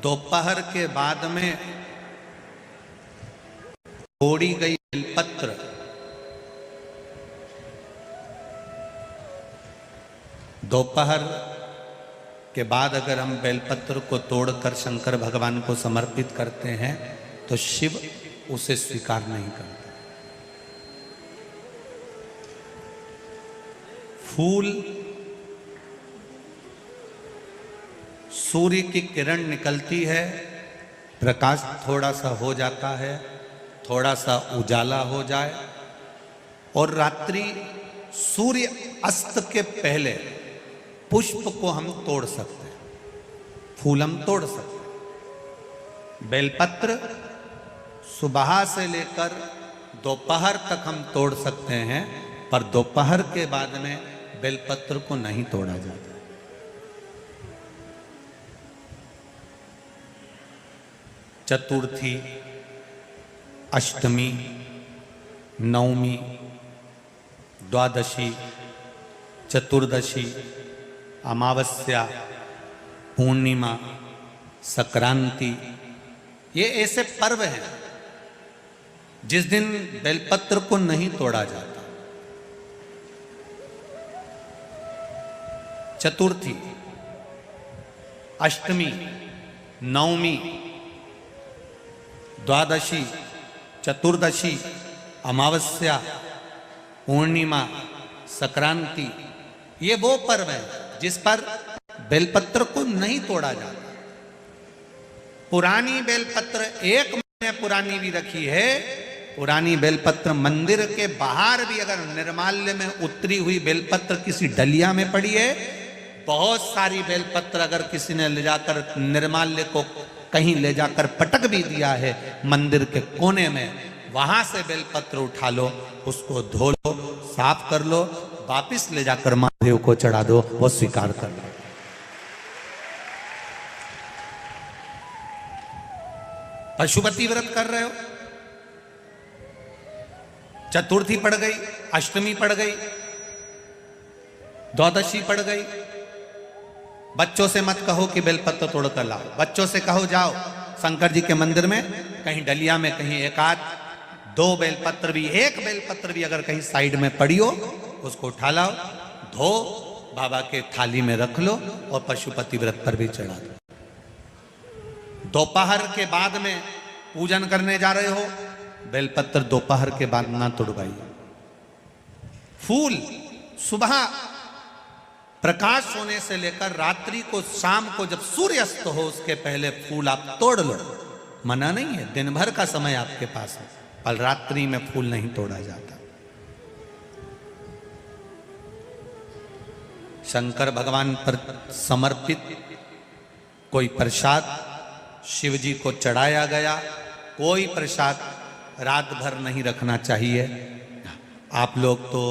दोपहर के बाद में तोड़ी गई बेलपत्र दोपहर के बाद अगर हम बेलपत्र को तोड़कर शंकर भगवान को समर्पित करते हैं तो शिव उसे स्वीकार नहीं करते। फूल सूर्य की किरण निकलती है, प्रकाश थोड़ा सा हो जाता है, थोड़ा सा उजाला हो जाए और रात्रि सूर्य अस्त के पहले पुष्प को हम तोड़ सकते हैं, फूल हम तोड़ सकते हैं। बेलपत्र सुबह से लेकर दोपहर तक हम तोड़ सकते हैं, पर दोपहर के बाद में बेलपत्र को नहीं तोड़ा जाता। चतुर्थी, अष्टमी, नवमी, द्वादशी, चतुर्दशी, अमावस्या, पूर्णिमा, संक्रांति, ये ऐसे पर्व हैं जिस दिन बेलपत्र को नहीं तोड़ा जाता। चतुर्थी, अष्टमी, नवमी, द्वादशी, चतुर्दशी, अमावस्या, पूर्णिमा, संक्रांति, ये वो पर्व है जिस पर बेलपत्र को नहीं तोड़ा जाता। पुरानी बेलपत्र 1 महीने पुरानी भी रखी है। पुरानी बेलपत्र मंदिर के बाहर भी अगर निर्माल्य में उतरी हुई बेलपत्र किसी डलिया में पड़ी है, बहुत सारी बेलपत्र अगर किसी ने ले जाकर निर्माल्य को कहीं ले जाकर पटक भी दिया है मंदिर के कोने में, वहां से बेलपत्र उठा लो, उसको धो लो, साफ कर लो, वापिस ले जाकर महादेव को चढ़ा दो, वो स्वीकार कर लो। पशुपति व्रत कर रहे हो, चतुर्थी पड़ गई, अष्टमी पड़ गई, द्वादशी पड़ गई, बच्चों से मत कहो कि बेलपत्र तोड़ कर लाओ। बच्चों से कहो जाओ शंकर जी के मंदिर में कहीं डलिया में कहीं एक आध 2 बेलपत्र भी, 1 बेलपत्र भी अगर कहीं साइड में पड़ी हो, उसको उठा लाओ, धो, बाबा के थाली में रख लो और पशुपति व्रत पर भी चढ़ा दो। दोपहर के बाद में पूजन करने जा रहे हो, बेलपत्र दोपहर के बाद ना तोड़वाइए। फूल सुबह प्रकाश होने से लेकर रात्रि को, शाम को जब सूर्य अस्त हो उसके पहले फूल आप तोड़ लो, मना नहीं है, दिन भर का समय आपके पास है, पर रात्रि में फूल नहीं तोड़ा जाता। शंकर भगवान पर समर्पित कोई प्रसाद शिव जी को चढ़ाया गया, कोई प्रसाद रात भर नहीं रखना चाहिए। आप लोग तो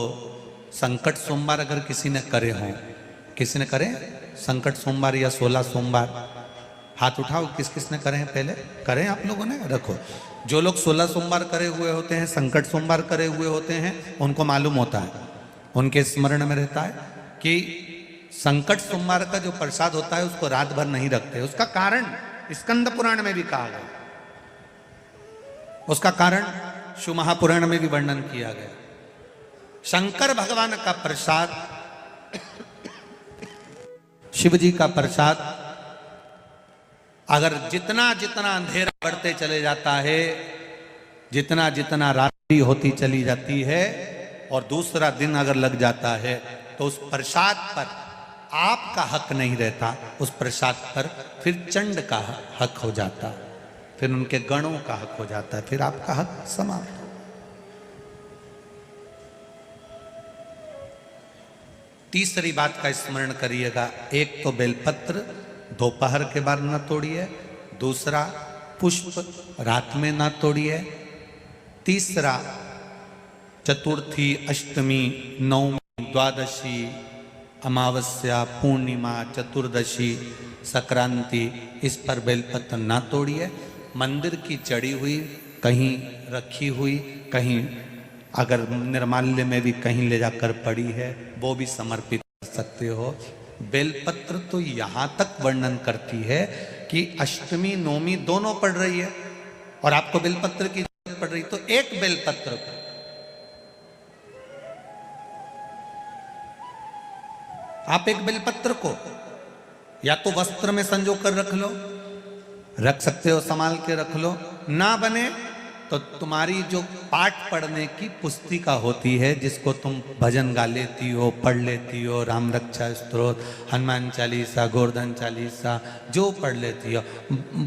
संकट सोमवार अगर किसी ने करे हों, किसी ने करे संकट सोमवार या 16 सोमवार, हाथ उठाओ, किस किस ने करे हैं? पहले करें आप लोगों ने, रखो। जो लोग 16 सोमवार करे हुए होते हैं, संकट सोमवार करे हुए होते हैं, उनको मालूम होता है, उनके स्मरण में रहता है कि संकट सोमवार का जो प्रसाद होता है उसको रात भर नहीं रखते। उसका कारण स्कंद पुराण में भी कहा गया, उसका कारण शिव महापुराण में भी वर्णन किया गया। शंकर भगवान का प्रसाद, शिव जी का प्रसाद, अगर जितना जितना अंधेरा बढ़ते चले जाता है, जितना जितना रात्रि होती चली जाती है और दूसरा दिन अगर लग जाता है, तो उस प्रसाद पर आपका हक नहीं रहता, उस प्रसाद पर फिर चंड का हक हो जाता, फिर उनके गणों का हक हो जाता है, फिर आपका हक समाप्त। तीसरी बात का स्मरण करिएगा, एक तो बेलपत्र दोपहर के बाद ना तोड़िए, दूसरा पुष्प रात में ना तोड़िए, तीसरा चतुर्थी, अष्टमी, नवमी, द्वादशी, अमावस्या, पूर्णिमा, चतुर्दशी, संक्रांति, इस पर बेलपत्र ना तोड़िए। मंदिर की चढ़ी हुई, कहीं रखी हुई, कहीं अगर निर्माल्य में भी कहीं ले जाकर पड़ी है, वो भी समर्पित कर सकते हो। बेलपत्र तो यहाँ तक वर्णन करती है कि अष्टमी नवमी दोनों पड़ रही है और आपको बेलपत्र की जरूरत पड़ रही, तो एक बेलपत्र को आप एक बेलपत्र को या तो वस्त्र में संजो कर रख लो, रख सकते हो, संभाल के रख लो, ना बने तो तुम्हारी जो पाठ पढ़ने की पुस्तिका होती है, जिसको तुम भजन गा लेती हो, पढ़ लेती हो, राम रक्षा स्तोत्र, हनुमान चालीसा, गोवर्धन चालीसा, जो पढ़ लेती हो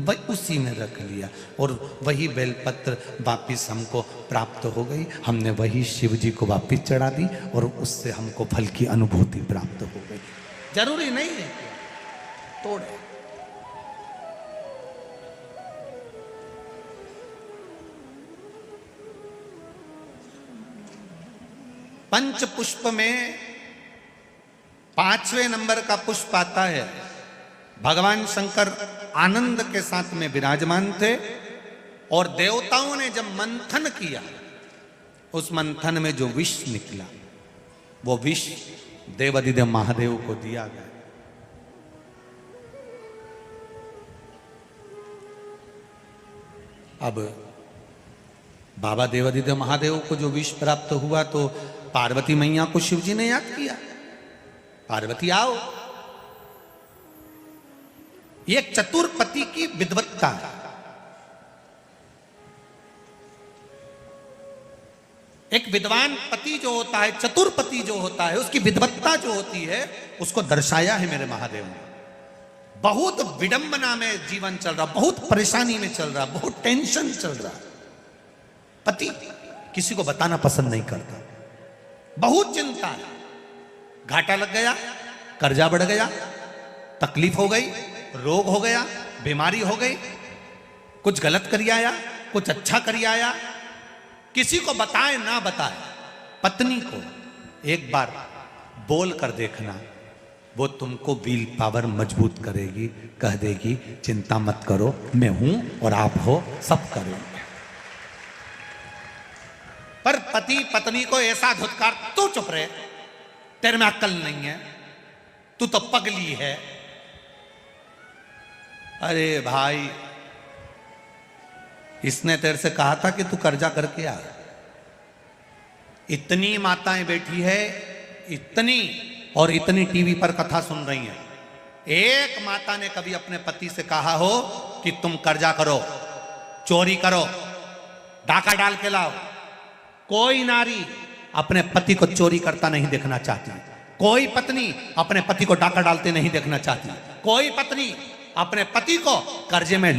वही उसी में रख लिया और वही बेलपत्र वापिस हमको प्राप्त हो गई। हमने वही शिव जी को वापिस चढ़ा दी और उससे हमको फल की अनुभूति प्राप्त हो गई। जरूरी नहीं है तोड़े। पंच पुष्प में 5वें नंबर का पुष्प आता है। भगवान शंकर आनंद के साथ में विराजमान थे और देवताओं ने जब मंथन किया, उस मंथन में जो विष निकला, वो विष देवाधिदेव महादेव को दिया गया। अब बाबा देवाधिदेव महादेव को जो विष प्राप्त हुआ तो पार्वती मैया को शिव जी ने याद किया, पार्वती आओ। ये चतुर्पति की विद्वत्ता है। एक विद्वान पति जो होता है, चतुर्पति जो होता है, उसकी विद्वत्ता जो होती है, उसको दर्शाया है मेरे महादेव ने। बहुत विडंबना में जीवन चल रहा, बहुत परेशानी में चल रहा, बहुत टेंशन चल रहा, पति किसी को बताना पसंद नहीं करता, बहुत चिंता है, घाटा लग गया, कर्जा बढ़ गया, तकलीफ हो गई, रोग हो गया, बीमारी हो गई, कुछ गलत करी आया, कुछ अच्छा करी आया, किसी को बताए ना बताए, पत्नी को एक बार बोल कर देखना, वो तुमको विल पावर मजबूत करेगी, कह देगी चिंता मत करो, मैं हूं और आप हो, सब करेंगे। पर पति पत्नी को ऐसा धुतकार, तू चुप रहे, तेरे में अक्ल नहीं है, तू तो पगली है। अरे भाई, इसने तेरे से कहा था कि तू कर्जा करके आ। इतनी माताएं बैठी है, इतनी और इतनी टीवी पर कथा सुन रही हैं, एक माता ने कभी अपने पति से कहा हो कि तुम कर्जा करो, चोरी करो, डाका डाल के लाओ? कोई नारी अपने पति को चोरी करता नहीं देखना चाहती, कोई पत्नी अपने पति को डाका डालते नहीं देखना चाहती, कोई पत्नी अपने पति को कर्जे में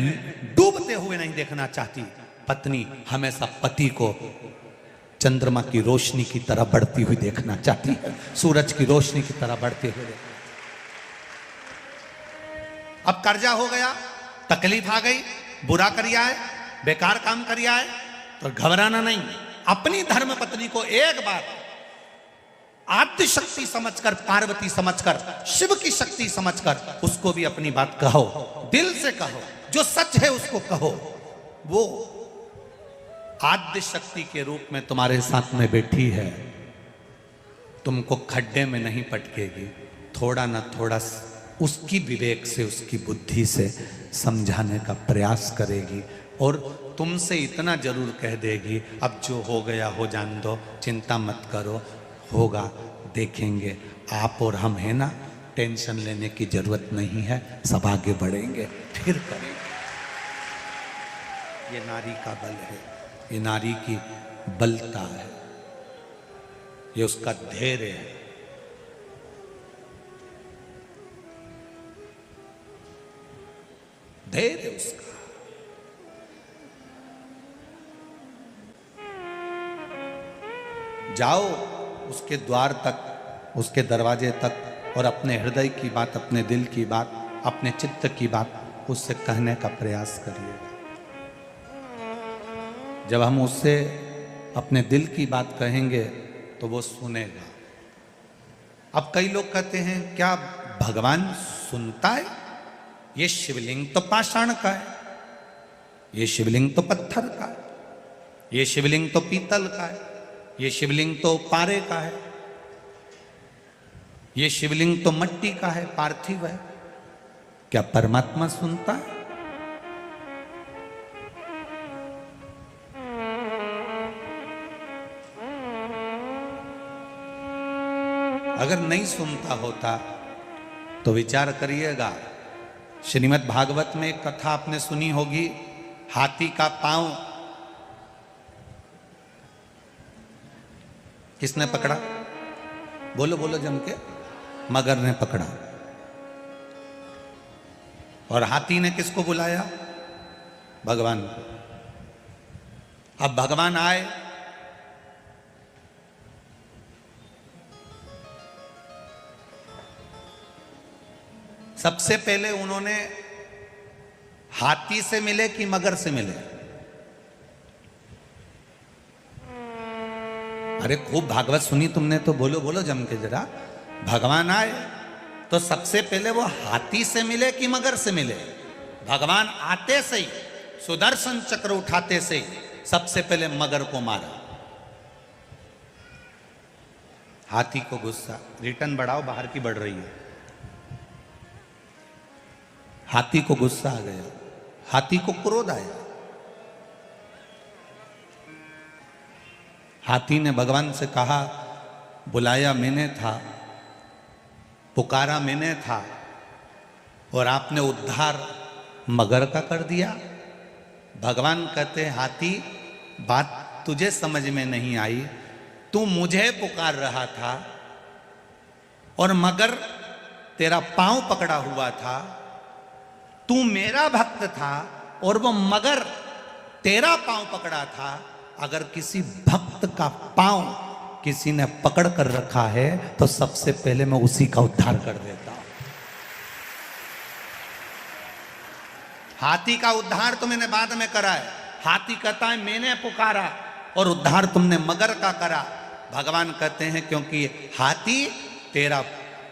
डूबते हुए नहीं देखना चाहती। पत्नी हमेशा पति को चंद्रमा की रोशनी की तरह बढ़ती हुई देखना चाहती है, सूरज की रोशनी की तरह बढ़ते हुए। अब कर्जा हो गया, तकलीफ आ गई, बुरा करिया है, बेकार काम करिया है, तो घबराना नहीं। अपनी धर्म पत्नी को एक बार आद्य शक्ति समझकर, पार्वती समझकर, शिव की शक्ति समझकर उसको भी अपनी बात कहो, दिल से कहो, जो सच है उसको कहो। वो आद्य शक्ति के रूप में तुम्हारे साथ में बैठी है, तुमको खड्डे में नहीं पटकेगी, थोड़ा ना थोड़ा उसकी विवेक से, उसकी बुद्धि से समझाने का प्रयास करेगी और तुमसे इतना जरूर कह देगी, अब जो हो गया हो जान दो, चिंता मत करो, होगा, देखेंगे, आप और हम है ना, टेंशन लेने की जरूरत नहीं है, सब आगे बढ़ेंगे, फिर करेंगे। ये नारी का बल है, ये नारी की बलता है, ये उसका धैर्य है। धैर्य उसका। जाओ उसके द्वार तक, उसके दरवाजे तक और अपने हृदय की बात, अपने दिल की बात, अपने चित्त की बात उससे कहने का प्रयास करिएगा। जब हम उससे अपने दिल की बात कहेंगे तो वो सुनेगा। अब कई लोग कहते हैं क्या भगवान सुनता है? ये शिवलिंग तो पाषाण का है, ये शिवलिंग तो पत्थर का है, ये शिवलिंग तो पीतल का है, ये शिवलिंग तो पारे का है, ये शिवलिंग तो मट्टी का है, पार्थिव है। क्या परमात्मा सुनता है? अगर नहीं सुनता होता तो विचार करिएगा। श्रीमद् भागवत में एक कथा आपने सुनी होगी, हाथी का पांव किसने पकड़ा? बोलो बोलो जम के। मगर ने पकड़ा। और हाथी ने किसको बुलाया? भगवान को। अब भगवान आए, सबसे पहले उन्होंने हाथी से मिले कि मगर से मिले? अरे खूब भागवत सुनी तुमने तो बोलो बोलो जम के जरा। भगवान आए तो सबसे पहले वो हाथी से मिले कि मगर से मिले? भगवान आते से ही, सुदर्शन चक्र उठाते से ही सबसे पहले मगर को मारा। हाथी को गुस्सा, रिटर्न बढ़ाओ, बाहर की बढ़ रही है। हाथी को गुस्सा आ गया, हाथी को क्रोध आया। हाथी ने भगवान से कहा, बुलाया मैंने था, पुकारा मैंने था, और आपने उद्धार मगर का कर दिया। भगवान कहते, हाथी बात तुझे समझ में नहीं आई, तू मुझे पुकार रहा था और मगर तेरा पांव पकड़ा हुआ था। तू मेरा भक्त था और वो मगर तेरा पांव पकड़ा था। अगर किसी भक्त का पांव किसी ने पकड़ कर रखा है तो सबसे पहले मैं उसी का उद्धार कर देता हूं। हाथी का उद्धार तो मैंने बाद में करा है। हाथी कहता है मैंने पुकारा और उद्धार तुमने मगर का करा। भगवान कहते हैं क्योंकि हाथी तेरा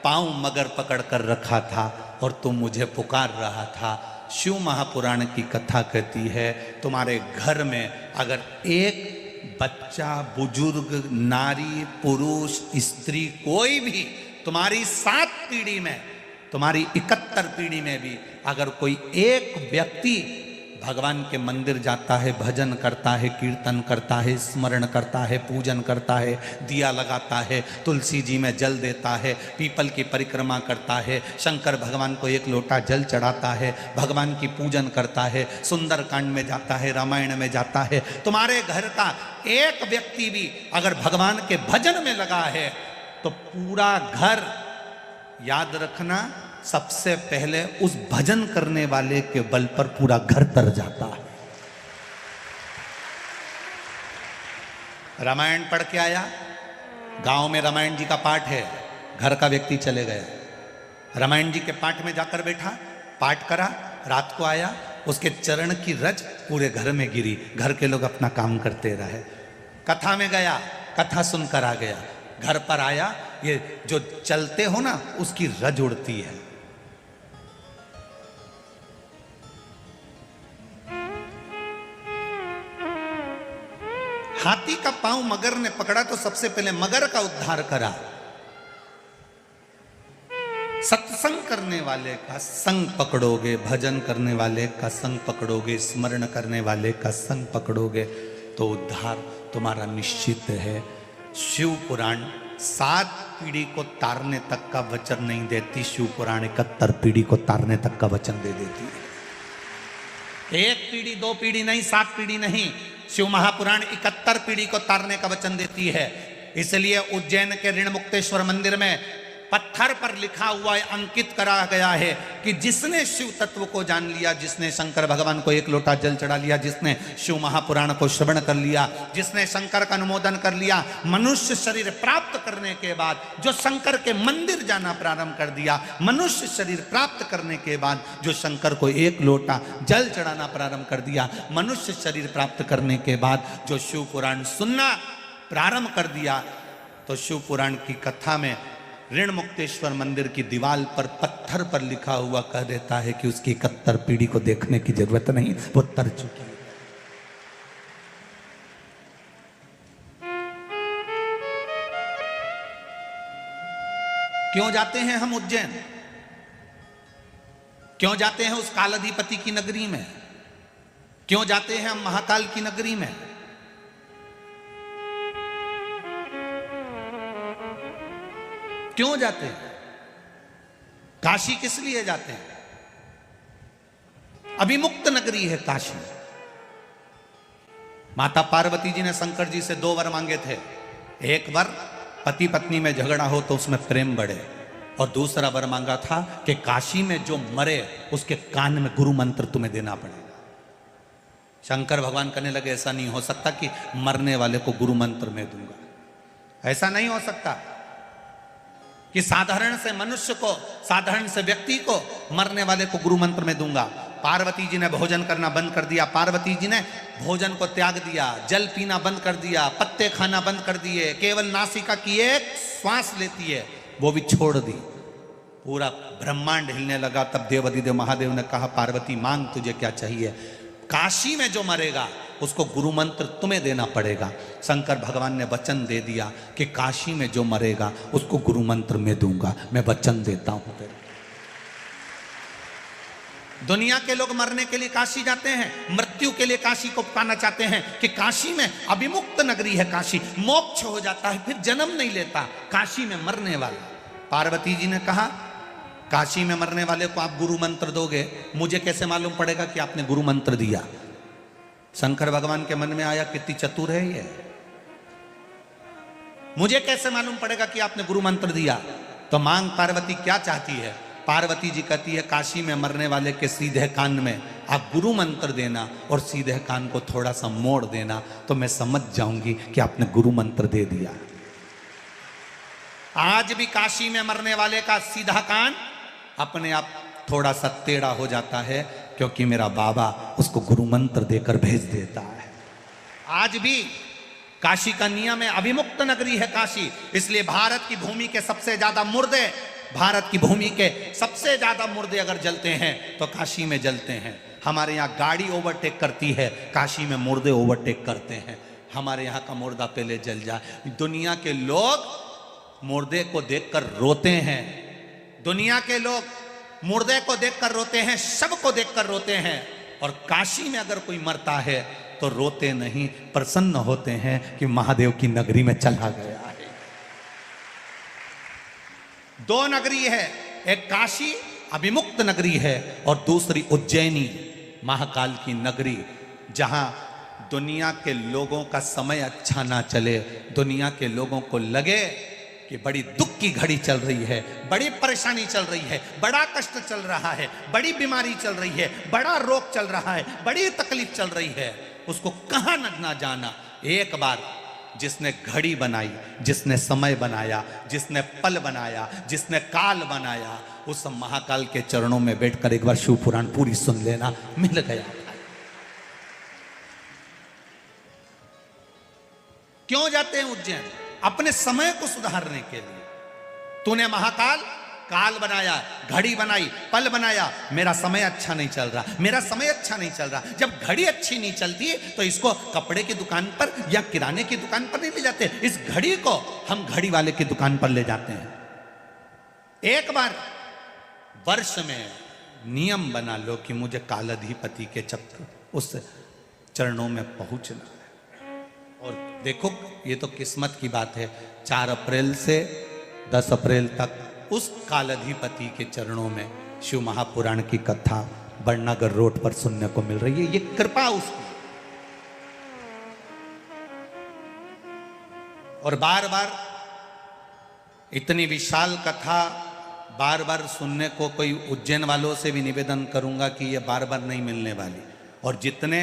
पांव मगर पकड़ कर रखा था और तुम मुझे पुकार रहा था। शिव महापुराण की कथा कहती है, तुम्हारे घर में अगर एक बच्चा, बुजुर्ग, नारी, पुरुष, स्त्री, कोई भी तुम्हारी 7 पीढ़ी में, तुम्हारी 71 पीढ़ी में भी अगर कोई एक व्यक्ति भगवान के मंदिर जाता है, भजन करता है, कीर्तन करता है, स्मरण करता है, पूजन करता है, दिया लगाता है, तुलसी जी में जल देता है, पीपल की परिक्रमा करता है, शंकर भगवान को 1 लोटा जल चढ़ाता है, भगवान की पूजन करता है, सुंदरकांड में जाता है, रामायण में जाता है, तुम्हारे घर का एक व्यक्ति भी अगर भगवान के भजन में लगा है तो पूरा घर, याद रखना, सबसे पहले उस भजन करने वाले के बल पर पूरा घर तर जाता है। रामायण पढ़ के आया, गांव में रामायण जी का पाठ है, घर का व्यक्ति चले गया, रामायण जी के पाठ में जाकर बैठा, पाठ करा, रात को आया, उसके चरण की रज पूरे घर में गिरी, घर के लोग अपना काम करते रहे। कथा में गया, कथा सुनकर आ गया, घर पर आया, ये जो चलते हो ना उसकी रज उड़ती है। हाथी का पांव मगर ने पकड़ा तो सबसे पहले मगर का उद्धार करा। सत्संग करने वाले का संग पकड़ोगे, भजन करने वाले का संग पकड़ोगे, स्मरण करने वाले का संग पकड़ोगे तो उद्धार तुम्हारा निश्चित है। शिव पुराण 7 पीढ़ी को तारने तक का वचन नहीं देती, शिव पुराण 71 पीढ़ी को तारने तक का वचन दे देती है। 1 पीढ़ी 2 पीढ़ी नहीं, 7 पीढ़ी नहीं, शिव महापुराण 71 पीढ़ी को तारने का वचन देती है। इसलिए उज्जैन के ऋण मुक्तेश्वर मंदिर में पत्थर पर लिखा हुआ है, अंकित करा गया है कि जिसने शिव तत्व को जान लिया, जिसने शंकर भगवान को 1 लोटा जल चढ़ा लिया, जिसने शिव महापुराण को श्रवण कर लिया, जिसने शंकर का अनुमोदन कर लिया, मनुष्य शरीर प्राप्त करने के बाद जो शंकर के मंदिर जाना प्रारंभ कर दिया, मनुष्य शरीर प्राप्त करने के बाद जो शंकर को 1 लोटा जल चढ़ाना प्रारंभ कर दिया, मनुष्य शरीर प्राप्त करने के बाद जो शिव पुराण सुनना प्रारंभ कर दिया, तो शिव पुराण की कथा में ऋण मुक्तेश्वर मंदिर की दीवार पर पत्थर पर लिखा हुआ कह देता है कि उसकी 71 पीढ़ी को देखने की जरूरत नहीं, वो तर चुकी है। क्यों जाते हैं हम उज्जैन? क्यों जाते हैं उस कालाधिपति की नगरी में? क्यों जाते हैं हम महाकाल की नगरी में? क्यों जाते हैं? काशी किस लिए जाते हैं? अभिमुक्त नगरी है काशी। माता पार्वती जी ने शंकर जी से 2 वर मांगे थे। एक वर पति पत्नी में झगड़ा हो तो उसमें प्रेम बढ़े, और दूसरा वर मांगा था कि काशी में जो मरे उसके कान में गुरु मंत्र तुम्हें देना पड़ेगा। शंकर भगवान कहने लगे ऐसा नहीं हो सकता कि मरने वाले को गुरु मंत्र में दूंगा। ऐसा नहीं हो सकता कि साधारण से मनुष्य को, साधारण से व्यक्ति को, मरने वाले को गुरु मंत्र में दूंगा। पार्वती जी ने भोजन करना बंद कर दिया। पार्वती जी ने भोजन को त्याग दिया, जल पीना बंद कर दिया, पत्ते खाना बंद कर दिए, केवल नासिका की एक श्वास लेती है वो भी छोड़ दी। पूरा ब्रह्मांड हिलने लगा। तब देवाधिदेव महादेव ने कहा पार्वती मांग तुझे क्या चाहिए? काशी में जो मरेगा उसको गुरु मंत्र तुम्हें देना पड़ेगा। शंकर भगवान ने वचन दे दिया कि काशी में जो मरेगा उसको गुरु मंत्र में दूंगा, मैं वचन देता हूं। दुनिया के लोग मरने के लिए काशी जाते हैं, मृत्यु के लिए काशी को पाना चाहते हैं कि काशी में अभिमुक्त नगरी है, काशी मोक्ष हो जाता है, फिर जन्म नहीं लेता, काशी में मरने वाला। पार्वती जी ने कहा काशी में मरने वाले को आप गुरु मंत्र दोगे, मुझे कैसे मालूम पड़ेगा कि आपने गुरु मंत्र दिया? शंकर भगवान के मन में आया कितनी चतुर है ये, मुझे कैसे मालूम पड़ेगा कि आपने गुरु मंत्र दिया? तो मांग पार्वती क्या चाहती है? पार्वती जी कहती है काशी में मरने वाले के सीधे कान में आप गुरु मंत्र देना और सीधे कान को थोड़ा सा मोड़ देना, तो मैं समझ जाऊंगी कि आपने गुरु मंत्र दे दिया। आज भी काशी में मरने वाले का सीधा कान अपने आप थोड़ा सा टेढ़ा हो जाता है, क्योंकि मेरा बाबा उसको गुरु मंत्र देकर भेज देता है। आज भी काशी का नियम है, अभिमुक्त नगरी है काशी, इसलिए भारत की भूमि के सबसे ज्यादा मुर्दे, भारत की भूमि के सबसे ज्यादा मुर्दे अगर जलते हैं तो काशी में जलते हैं। हमारे यहाँ गाड़ी ओवरटेक करती है, काशी में मुर्दे ओवरटेक करते हैं। हमारे यहाँ का मुर्दा पहले जल जाए। दुनिया के लोग मुर्दे को देखकर रोते हैं, दुनिया के लोग मुर्दे को देखकर रोते हैं, शव को देखकर रोते हैं, और काशी में अगर कोई मरता है तो रोते नहीं, प्रसन्न होते हैं कि महादेव की नगरी में चला गया है। 2 नगरी है, एक काशी अभिमुक्त नगरी है और दूसरी उज्जैनी महाकाल की नगरी, जहां दुनिया के लोगों का समय अच्छा ना चले, दुनिया के लोगों को लगे कि बड़ी दुख की घड़ी चल रही है, बड़ी परेशानी चल रही है, बड़ा कष्ट चल रहा है, बड़ी बीमारी चल रही है, बड़ा रोग चल रहा है, बड़ी तकलीफ चल रही है, उसको कहां ना जाना। एक बार जिसने घड़ी बनाई, जिसने समय बनाया, जिसने पल बनाया, जिसने काल बनाया, उस महाकाल के चरणों में बैठकर एक बार शिव पुराण पूरी सुन लेना, मिल गया। क्यों जाते हैं उज्जैन? अपने समय को सुधारने के लिए। तूने महाकाल काल बनाया, घड़ी बनाई, पल बनाया, मेरा समय अच्छा नहीं चल रहा, मेरा समय अच्छा नहीं चल रहा। जब घड़ी अच्छी नहीं चलती तो इसको कपड़े की दुकान पर या किराने की दुकान पर नहीं ले जाते, इस घड़ी को हम घड़ी वाले की दुकान पर ले जाते हैं। एक बार वर्ष में नियम बना लो कि मुझे कालाधिपति के चक्र उस चरणों में पहुंचना है। और देखो ये तो किस्मत की बात है, 4 अप्रैल से 10 अप्रैल तक उस कालाधिपति के चरणों में शिव महापुराण की कथा बड़नगर रोड पर सुनने को मिल रही है। ये कृपा उसकी। और बार बार इतनी विशाल कथा बार बार सुनने को कोई उज्जैन वालों से भी निवेदन करूंगा कि ये बार बार नहीं मिलने वाली। और जितने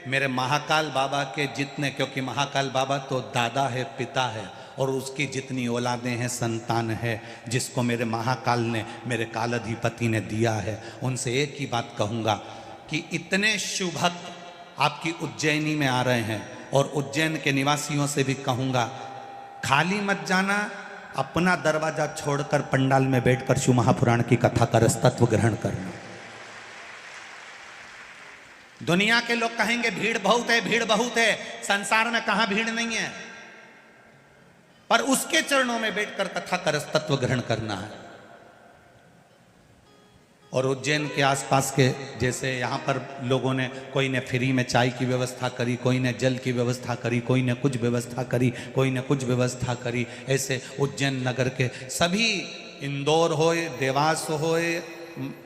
मेरे महाकाल बाबा के जितने, क्योंकि महाकाल बाबा तो दादा है, पिता है, और उसकी जितनी औलादें हैं, संतान है, जिसको मेरे महाकाल ने, मेरे कालाधिपति ने दिया है, उनसे एक ही बात कहूँगा कि इतने शिव भक्त आपकी उज्जैनी में आ रहे हैं, और उज्जैन के निवासियों से भी कहूँगा खाली मत जाना, अपना दरवाजा छोड़कर पंडाल में बैठकर शिव महापुराण की कथा का रसतत्व ग्रहण करना। दुनिया के लोग कहेंगे भीड़ बहुत है, भीड़ बहुत है, संसार में कहां भीड़ नहीं है, पर उसके चरणों में बैठकर कथा का रसतत्व ग्रहण करना है। और उज्जैन के आसपास के जैसे यहाँ पर लोगों ने, कोई ने फ्री में चाय की व्यवस्था करी, कोई ने जल की व्यवस्था करी, कोई ने कुछ व्यवस्था करी, कोई ने कुछ व्यवस्था करी। ऐसे उज्जैन नगर के सभी, इंदौर होए, देवास होए,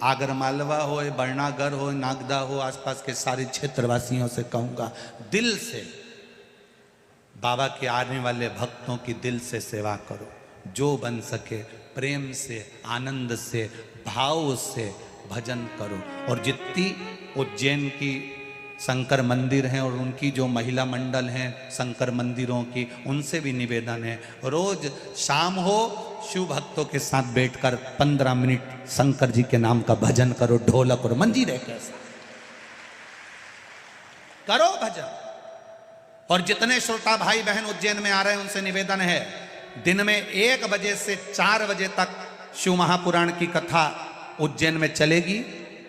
आगरमालवा होए, बरनागर हो, नागदा हो, आसपास के सारे क्षेत्रवासियों से कहूँगा, दिल से बाबा के आने वाले भक्तों की दिल से सेवा करो। जो बन सके प्रेम से, आनंद से, भाव से भजन करो। और जितनी उज्जैन की शंकर मंदिर हैं और उनकी जो महिला मंडल हैं शंकर मंदिरों की, उनसे भी निवेदन है, रोज शाम हो शिव भक्तों के साथ बैठकर 15 मिनट शंकर जी के नाम का भजन करो, ढोलक और मंजीरे के साथ करो भजन। और जितने श्रोता भाई बहन उज्जैन में आ रहे हैं उनसे निवेदन है, दिन में 1 बजे से 4 बजे तक शिव महापुराण की कथा उज्जैन में चलेगी,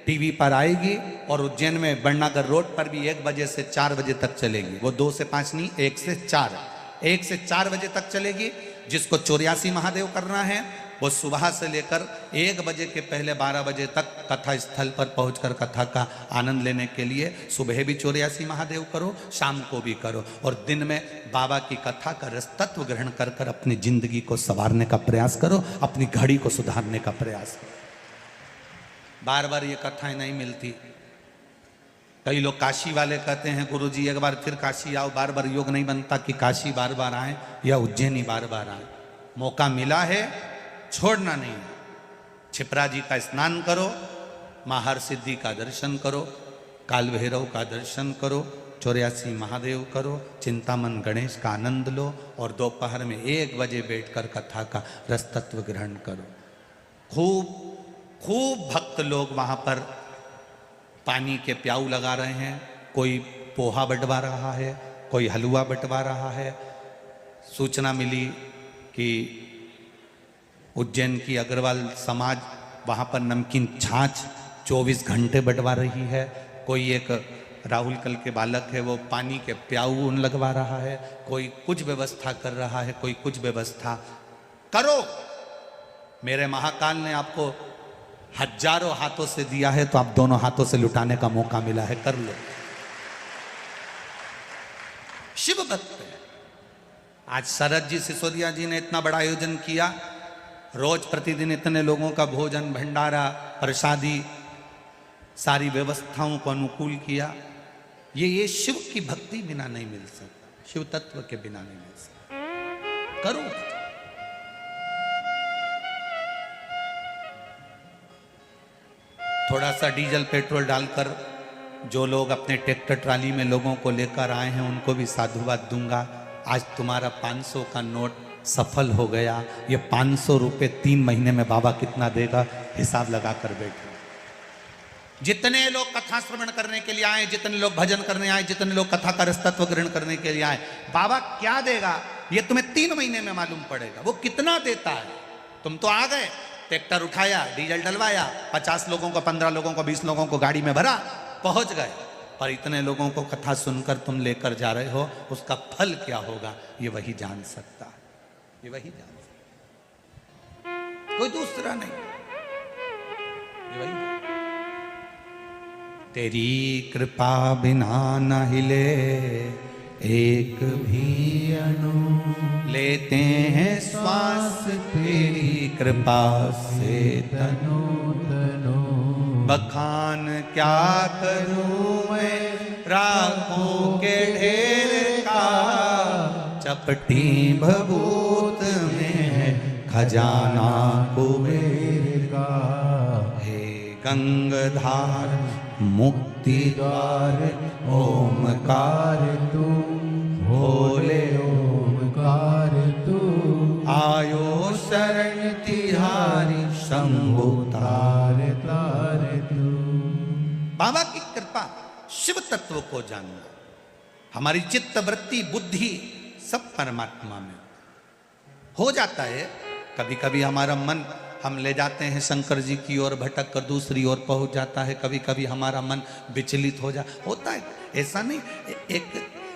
टीवी पर आएगी। और उज्जैन में बरनागर रोड पर भी 1 बजे से 4 बजे तक चलेगी। वो 2 से 5 नहीं, 1 से 4, 1 से 4 बजे तक चलेगी। जिसको 84 महादेव करना है वो सुबह से लेकर 1 बजे के पहले 12 बजे तक कथा स्थल पर पहुंचकर कथा का आनंद लेने के लिए सुबह भी 84 महादेव करो, शाम को भी करो। और दिन में बाबा की कथा का रस तत्व ग्रहण कर कर अपनी जिंदगी को संवारने का प्रयास करो, अपनी घड़ी को सुधारने का प्रयास करो। बार बार ये कथाएं नहीं मिलती। कई लोग काशी वाले कहते हैं गुरुजी एक बार फिर काशी आओ, बार बार योग नहीं बनता कि काशी बार बार आए या उज्जैनी बार बार आए। मौका मिला है, छोड़ना नहीं। छिपरा जी का स्नान करो, महार सिद्धि का दर्शन करो, काल भैरव का दर्शन करो, 84 महादेव करो, चिंतामन गणेश का आनंद लो और दोपहर में 1 बजे बैठकर कथा का रस तत्व ग्रहण करो। खूब भक्त लोग वहाँ पर पानी के प्याऊ लगा रहे हैं, कोई पोहा बंटवा रहा है, कोई हलवा बंटवा रहा है। सूचना मिली कि उज्जैन की अग्रवाल समाज वहाँ पर नमकीन छाछ 24 घंटे बंटवा रही है। कोई एक राहुल कल के बालक है वो पानी के प्याऊ उन लगवा रहा है, कोई कुछ व्यवस्था कर रहा है, कोई कुछ व्यवस्था करो। मेरे महाकाल ने आपको हजारों हाथों से दिया है तो आप दोनों हाथों से लुटाने का मौका मिला है, कर लो। शिव भक्त है। आज शरद जी सिसोदिया जी ने इतना बड़ा आयोजन किया, रोज प्रतिदिन इतने लोगों का भोजन भंडारा प्रसादी सारी व्यवस्थाओं को अनुकूल किया। ये शिव की भक्ति बिना नहीं मिल सकता, शिव तत्व के बिना नहीं मिल सकता। करो। थोड़ा सा डीजल पेट्रोल डालकर जो लोग अपने ट्रैक्टर ट्राली में लोगों को लेकर आए हैं उनको भी साधुवाद दूंगा। आज तुम्हारा 500 का नोट सफल हो गया। ये 500 रुपये 3 महीने में बाबा कितना देगा हिसाब लगा कर बैठे। जितने लोग कथा श्रवण करने के लिए आए, जितने लोग भजन करने आए, जितने लोग कथा का रस तत्व ग्रहण करने के लिए आए, बाबा क्या देगा ये तुम्हें 3 महीने में मालूम पड़ेगा। वो कितना देता है। तुम तो आ गए, ट्रैक्टर उठाया, डीजल डलवाया, 50 लोगों को, 15 लोगों को, 20 लोगों को गाड़ी में भरा, पहुंच गए। पर इतने लोगों को कथा सुनकर तुम लेकर जा रहे हो, उसका फल क्या होगा ये वही जान सकता है, ये वही जान सकता है, कोई दूसरा नहीं, ये वही। तेरी कृपा बिना न हिले एक भी अणु, लेते हैं श्वास तेरी कृपा से तनु तनु। बखान क्या करूं मैं राखों के ढेर का, चपटी भभूत में है खजाना कुबेर का। हे गंगाधार मुक्ति द्वार ओमकार तू, भोले ओमकार तू। आयो शरण तिहारी शंभु तार तार तू। बाबा की कृपा, शिव तत्व को जानना, हमारी चित्त वृत्ति बुद्धि सब परमात्मा में हो जाता है। कभी कभी हमारा मन हम ले जाते हैं शंकर जी की ओर, भटक कर दूसरी ओर पहुंच जाता है। कभी कभी हमारा मन विचलित होता है। ऐसा नहीं,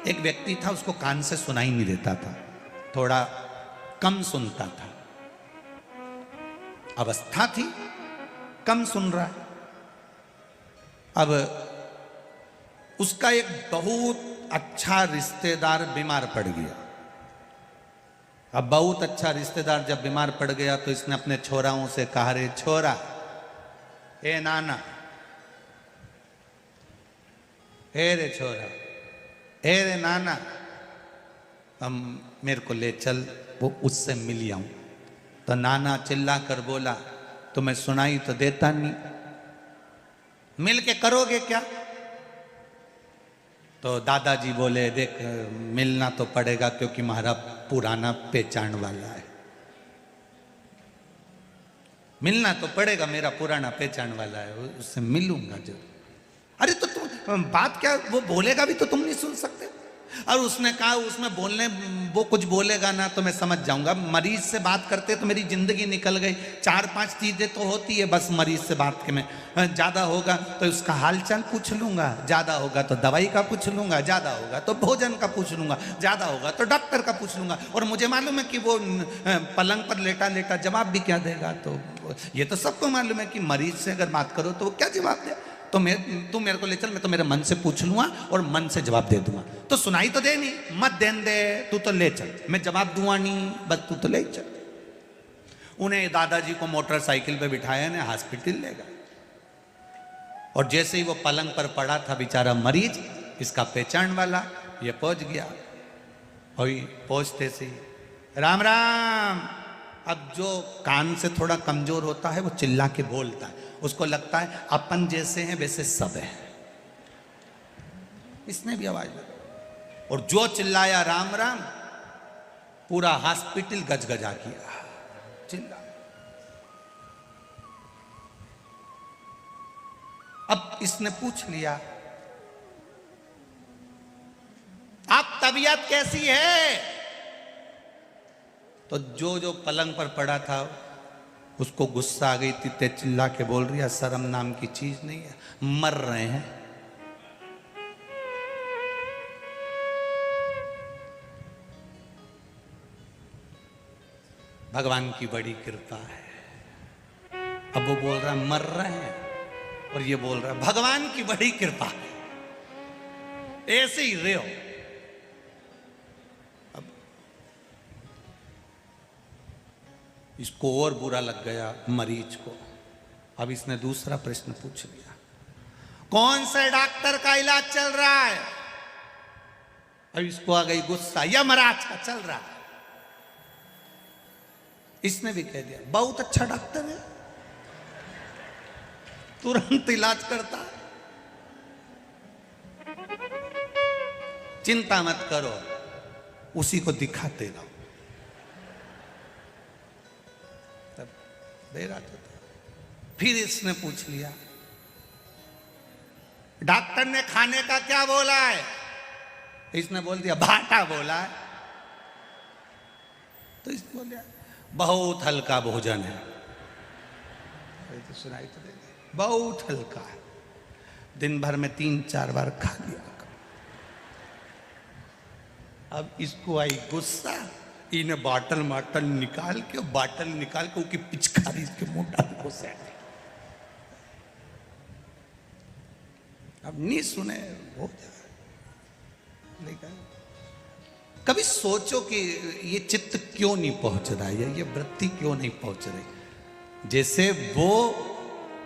एक व्यक्ति था, उसको कान से सुनाई नहीं देता था, थोड़ा कम सुनता था, अवस्था थी, कम सुन रहा है। अब उसका एक बहुत अच्छा रिश्तेदार बीमार पड़ गया। अब बहुत अच्छा रिश्तेदार जब बीमार पड़ गया तो इसने अपने छोराओं से कहा, रे छोरा, ए नाना, हे रे छोरा, हे रे नाना, हम मेरे को ले चल, वो उससे मिल आऊं। तो नाना चिल्ला कर बोला, तुम्हें सुनाई तो देता नहीं, मिल के करोगे क्या? तो दादाजी बोले, देख मिलना तो पड़ेगा क्योंकि हमारा पुराना पहचान वाला है, मिलना तो पड़ेगा, मेरा पुराना पहचान वाला है, उससे मिलूंगा जरूर। अरे तो तुम बात क्या, वो बोलेगा भी तो तुम नहीं सुन सकते? और उसने कहा, उसमें बोलने, वो कुछ बोलेगा ना तो मैं समझ जाऊंगा। मरीज से बात करते तो मेरी जिंदगी निकल गई। 4-5 चीजें तो होती है बस मरीज से बात के में, ज्यादा होगा तो उसका हालचाल पूछ लूंगा, ज्यादा होगा तो दवाई का पूछ लूंगा, ज्यादा होगा तो भोजन का पूछ लूंगा, ज्यादा होगा तो डॉक्टर का पूछ लूंगा। और मुझे मालूम है कि वो पलंग पर लेटा लेटा जवाब भी क्या देगा। तो ये तो सबको मालूम है कि मरीज से अगर बात करो तो वो क्या जवाब दे। तो तू मेरे को ले चल, मैं तो मेरे मन से पूछ लूंगा और मन से जवाब दे दूंगा। तो सुनाई तो दे नहीं, मत देन दे, तू तो ले चल, मैं जवाब दूंगा नहीं, बस तू तो ले चल। उन्हें दादाजी को मोटरसाइकिल पे बिठाया ने हॉस्पिटल ले गए। और जैसे ही वो पलंग पर पड़ा था बेचारा मरीज, इसका पहचान वाला ये पहुंच गया। और पहुंचते से राम राम। अब जो कान से थोड़ा कमजोर होता है वो चिल्ला के बोलता है, उसको लगता है अपन जैसे हैं वैसे सब है, इसने भी आवाज लगा। और जो चिल्लाया राम राम, पूरा हॉस्पिटल गजगजा किया, चिल्ला। अब इसने पूछ लिया, आप तबीयत कैसी है? तो जो पलंग पर पड़ा था उसको गुस्सा आ गई थी, ते चिल्ला के बोल रही है, शर्म नाम की चीज नहीं है, मर रहे हैं। भगवान की बड़ी कृपा है। अब वो बोल रहा है मर रहे हैं, और ये बोल रहा है भगवान की बड़ी कृपा है, ऐसे ही रहो। अब इसको और बुरा लग गया मरीज को। अब इसने दूसरा प्रश्न पूछ लिया, कौन से डॉक्टर का इलाज चल रहा है? अब इसको आ गई गुस्सा, यमराज का चल रहा है। इसने भी कह दिया, बहुत अच्छा डॉक्टर है, तुरंत इलाज करता है, चिंता मत करो, उसी को दिखाते रहो। तब देर आता था। फिर इसने पूछ लिया, डॉक्टर ने खाने का क्या बोला है? इसने बोल दिया भाटा बोला है। तो इसने बोल दिया बहुत हल्का भोजन है। तो सुनाई तो देगा, बहुत हल्का है, दिन भर में 3-4 बार खा लिया। अब इसको आई गुस्सा, इन्हें बाटल निकाल के उसकी पिचकारी इसके मुंह डाल को सेट। अब नहीं सुने हो जाए। लेकिन कभी सोचो कि ये चित्त क्यों नहीं पहुंच रहा है, ये वृत्ति क्यों नहीं पहुंच रही। जैसे वो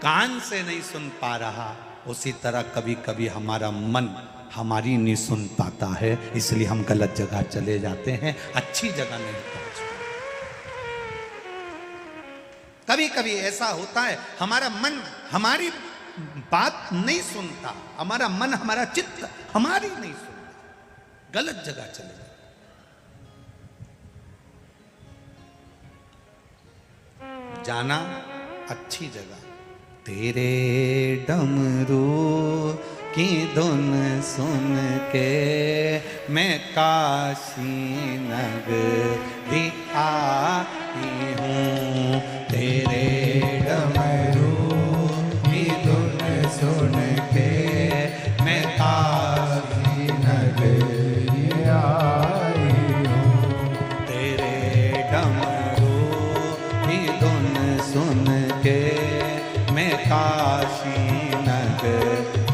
कान से नहीं सुन पा रहा, उसी तरह कभी कभी हमारा मन हमारी नहीं सुन पाता है, इसलिए हम गलत जगह चले जाते हैं, अच्छी जगह नहीं पहुंच पाते। कभी कभी ऐसा होता है, हमारा मन हमारी बात नहीं सुनता, हमारा मन हमारा चित्त हमारी नहीं सुनता, गलत जगह चले जाते। जाना अच्छी जगह। तेरे डमरू की धुन सुन के मैं काशी नगरी आई हूँ। तेरे डमरू की धुन सुन के मैं काशी नगरी आई हूँ। तेरे डमरू की धुन सुन के मैं काशी नगरी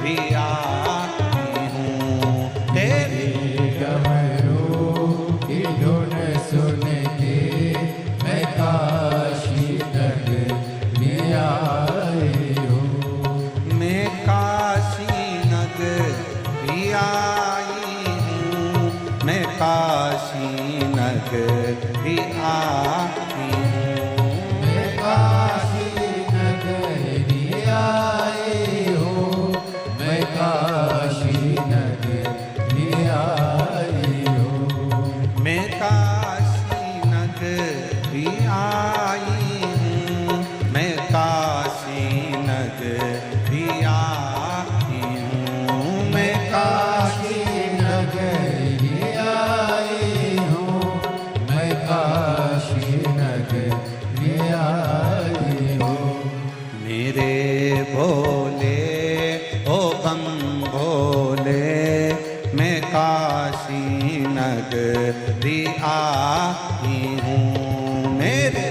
काशी नगरी आई हूँ मेरे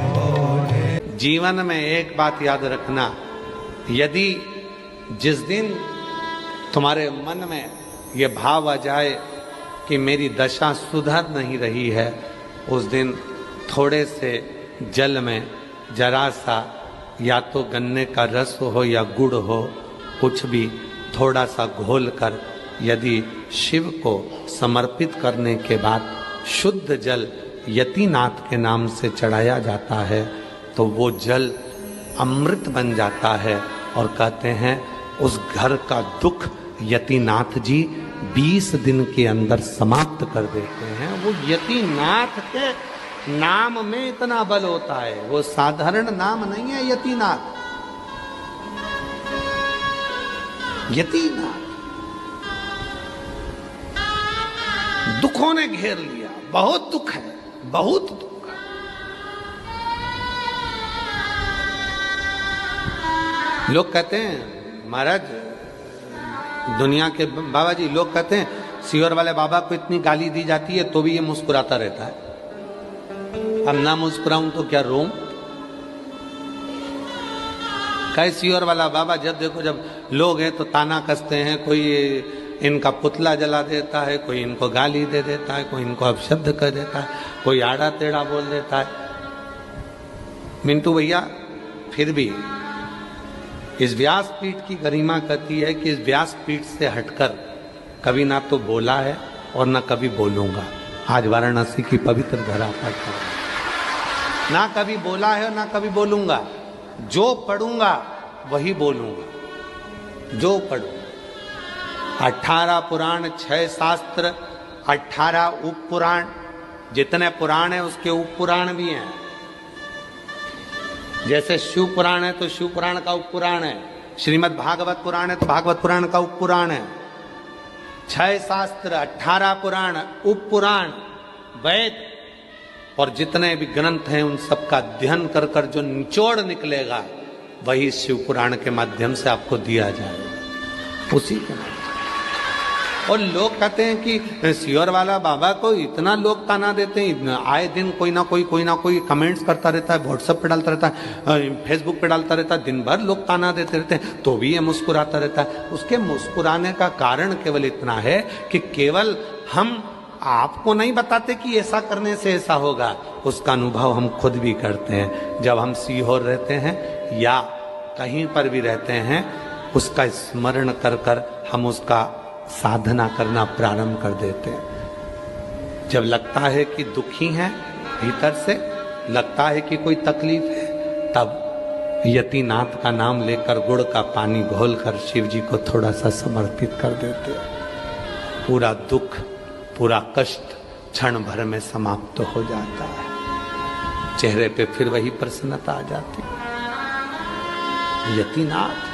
भोले। जीवन में एक बात याद रखना, यदि जिस दिन तुम्हारे मन में ये भाव आ जाए कि मेरी दशा सुधर नहीं रही है, उस दिन थोड़े से जल में जरा सा या तो गन्ने का रस हो या गुड़ हो, कुछ भी थोड़ा सा घोल कर यदि शिव को समर्पित करने के बाद शुद्ध जल यतिनाथ के नाम से चढ़ाया जाता है तो वो जल अमृत बन जाता है। और कहते हैं उस घर का दुख यतिनाथ जी 20 दिन के अंदर समाप्त कर देते हैं। वो यतिनाथ के नाम में इतना बल होता है, वो साधारण नाम नहीं है यतिनाथ। यतिनाथ दुखों ने घेर लिया, बहुत दुख है, बहुत दुख। लोग कहते हैं महाराज, दुनिया के बाबा जी, लोग कहते हैं सीवर वाले बाबा को इतनी गाली दी जाती है तो भी ये मुस्कुराता रहता है। अब ना मुस्कुराऊं तो क्या रोऊं? कई सीवर वाला बाबा जब देखो, जब लोग हैं तो ताना कसते हैं, कोई इनका पुतला जला देता है, कोई इनको गाली दे देता है, कोई इनको अपशब्द कर देता है, कोई आड़ा टेढ़ा बोल देता है। मिंटू भैया फिर भी इस व्यासपीठ की गरिमा कहती है कि इस व्यासपीठ से हटकर कभी ना तो बोला है और ना कभी बोलूंगा। आज वाराणसी की पवित्र धरा पर ना कभी बोला है और ना कभी बोलूंगा। जो पढ़ूंगा वही बोलूंगा, जो पढ़ूंगा। 18 पुराण, 6 शास्त्र, 18 उप पुराण, जितने पुराण है उसके उप पुराण भी हैं। जैसे शिव पुराण है तो शिव पुराण का उप पुराण है, श्रीमद् भागवत पुराण है तो भागवत पुराण का उप पुराण है। 6 शास्त्र, 18 पुराण, उप पुराण, वेद और जितने भी ग्रंथ हैं उन सबका अध्ययन कर कर जो निचोड़ निकलेगा वही शिव पुराण के माध्यम से आपको दिया जाएगा, उसी के माध्यम। और लोग कहते हैं कि सीवर वाला बाबा को इतना लोग ताना देते हैं, आए दिन कोई ना कोई कमेंट्स करता रहता है, व्हाट्सएप पे डालता रहता है, फेसबुक पे डालता रहता है, दिन भर लोग ताना देते रहते हैं तो भी ये मुस्कुराता रहता है। उसके मुस्कुराने का कारण केवल इतना है कि केवल हम आपको नहीं बताते कि ऐसा करने से ऐसा होगा, उसका अनुभव हम खुद भी करते हैं। जब हम सीहोर रहते हैं या कहीं पर भी रहते हैं, उसका स्मरण कर कर हम उसका साधना करना प्रारंभ कर देते हैं। जब लगता है कि दुखी हैं, भीतर से लगता है कि कोई तकलीफ है, तब यतिनाथ का नाम लेकर गुड़ का पानी घोलकर शिव जी को थोड़ा सा समर्पित कर देते हैं। पूरा दुख, पूरा कष्ट क्षण भर में समाप्त हो जाता है, चेहरे पे फिर वही प्रसन्नता आ जाती है। यतिनाथ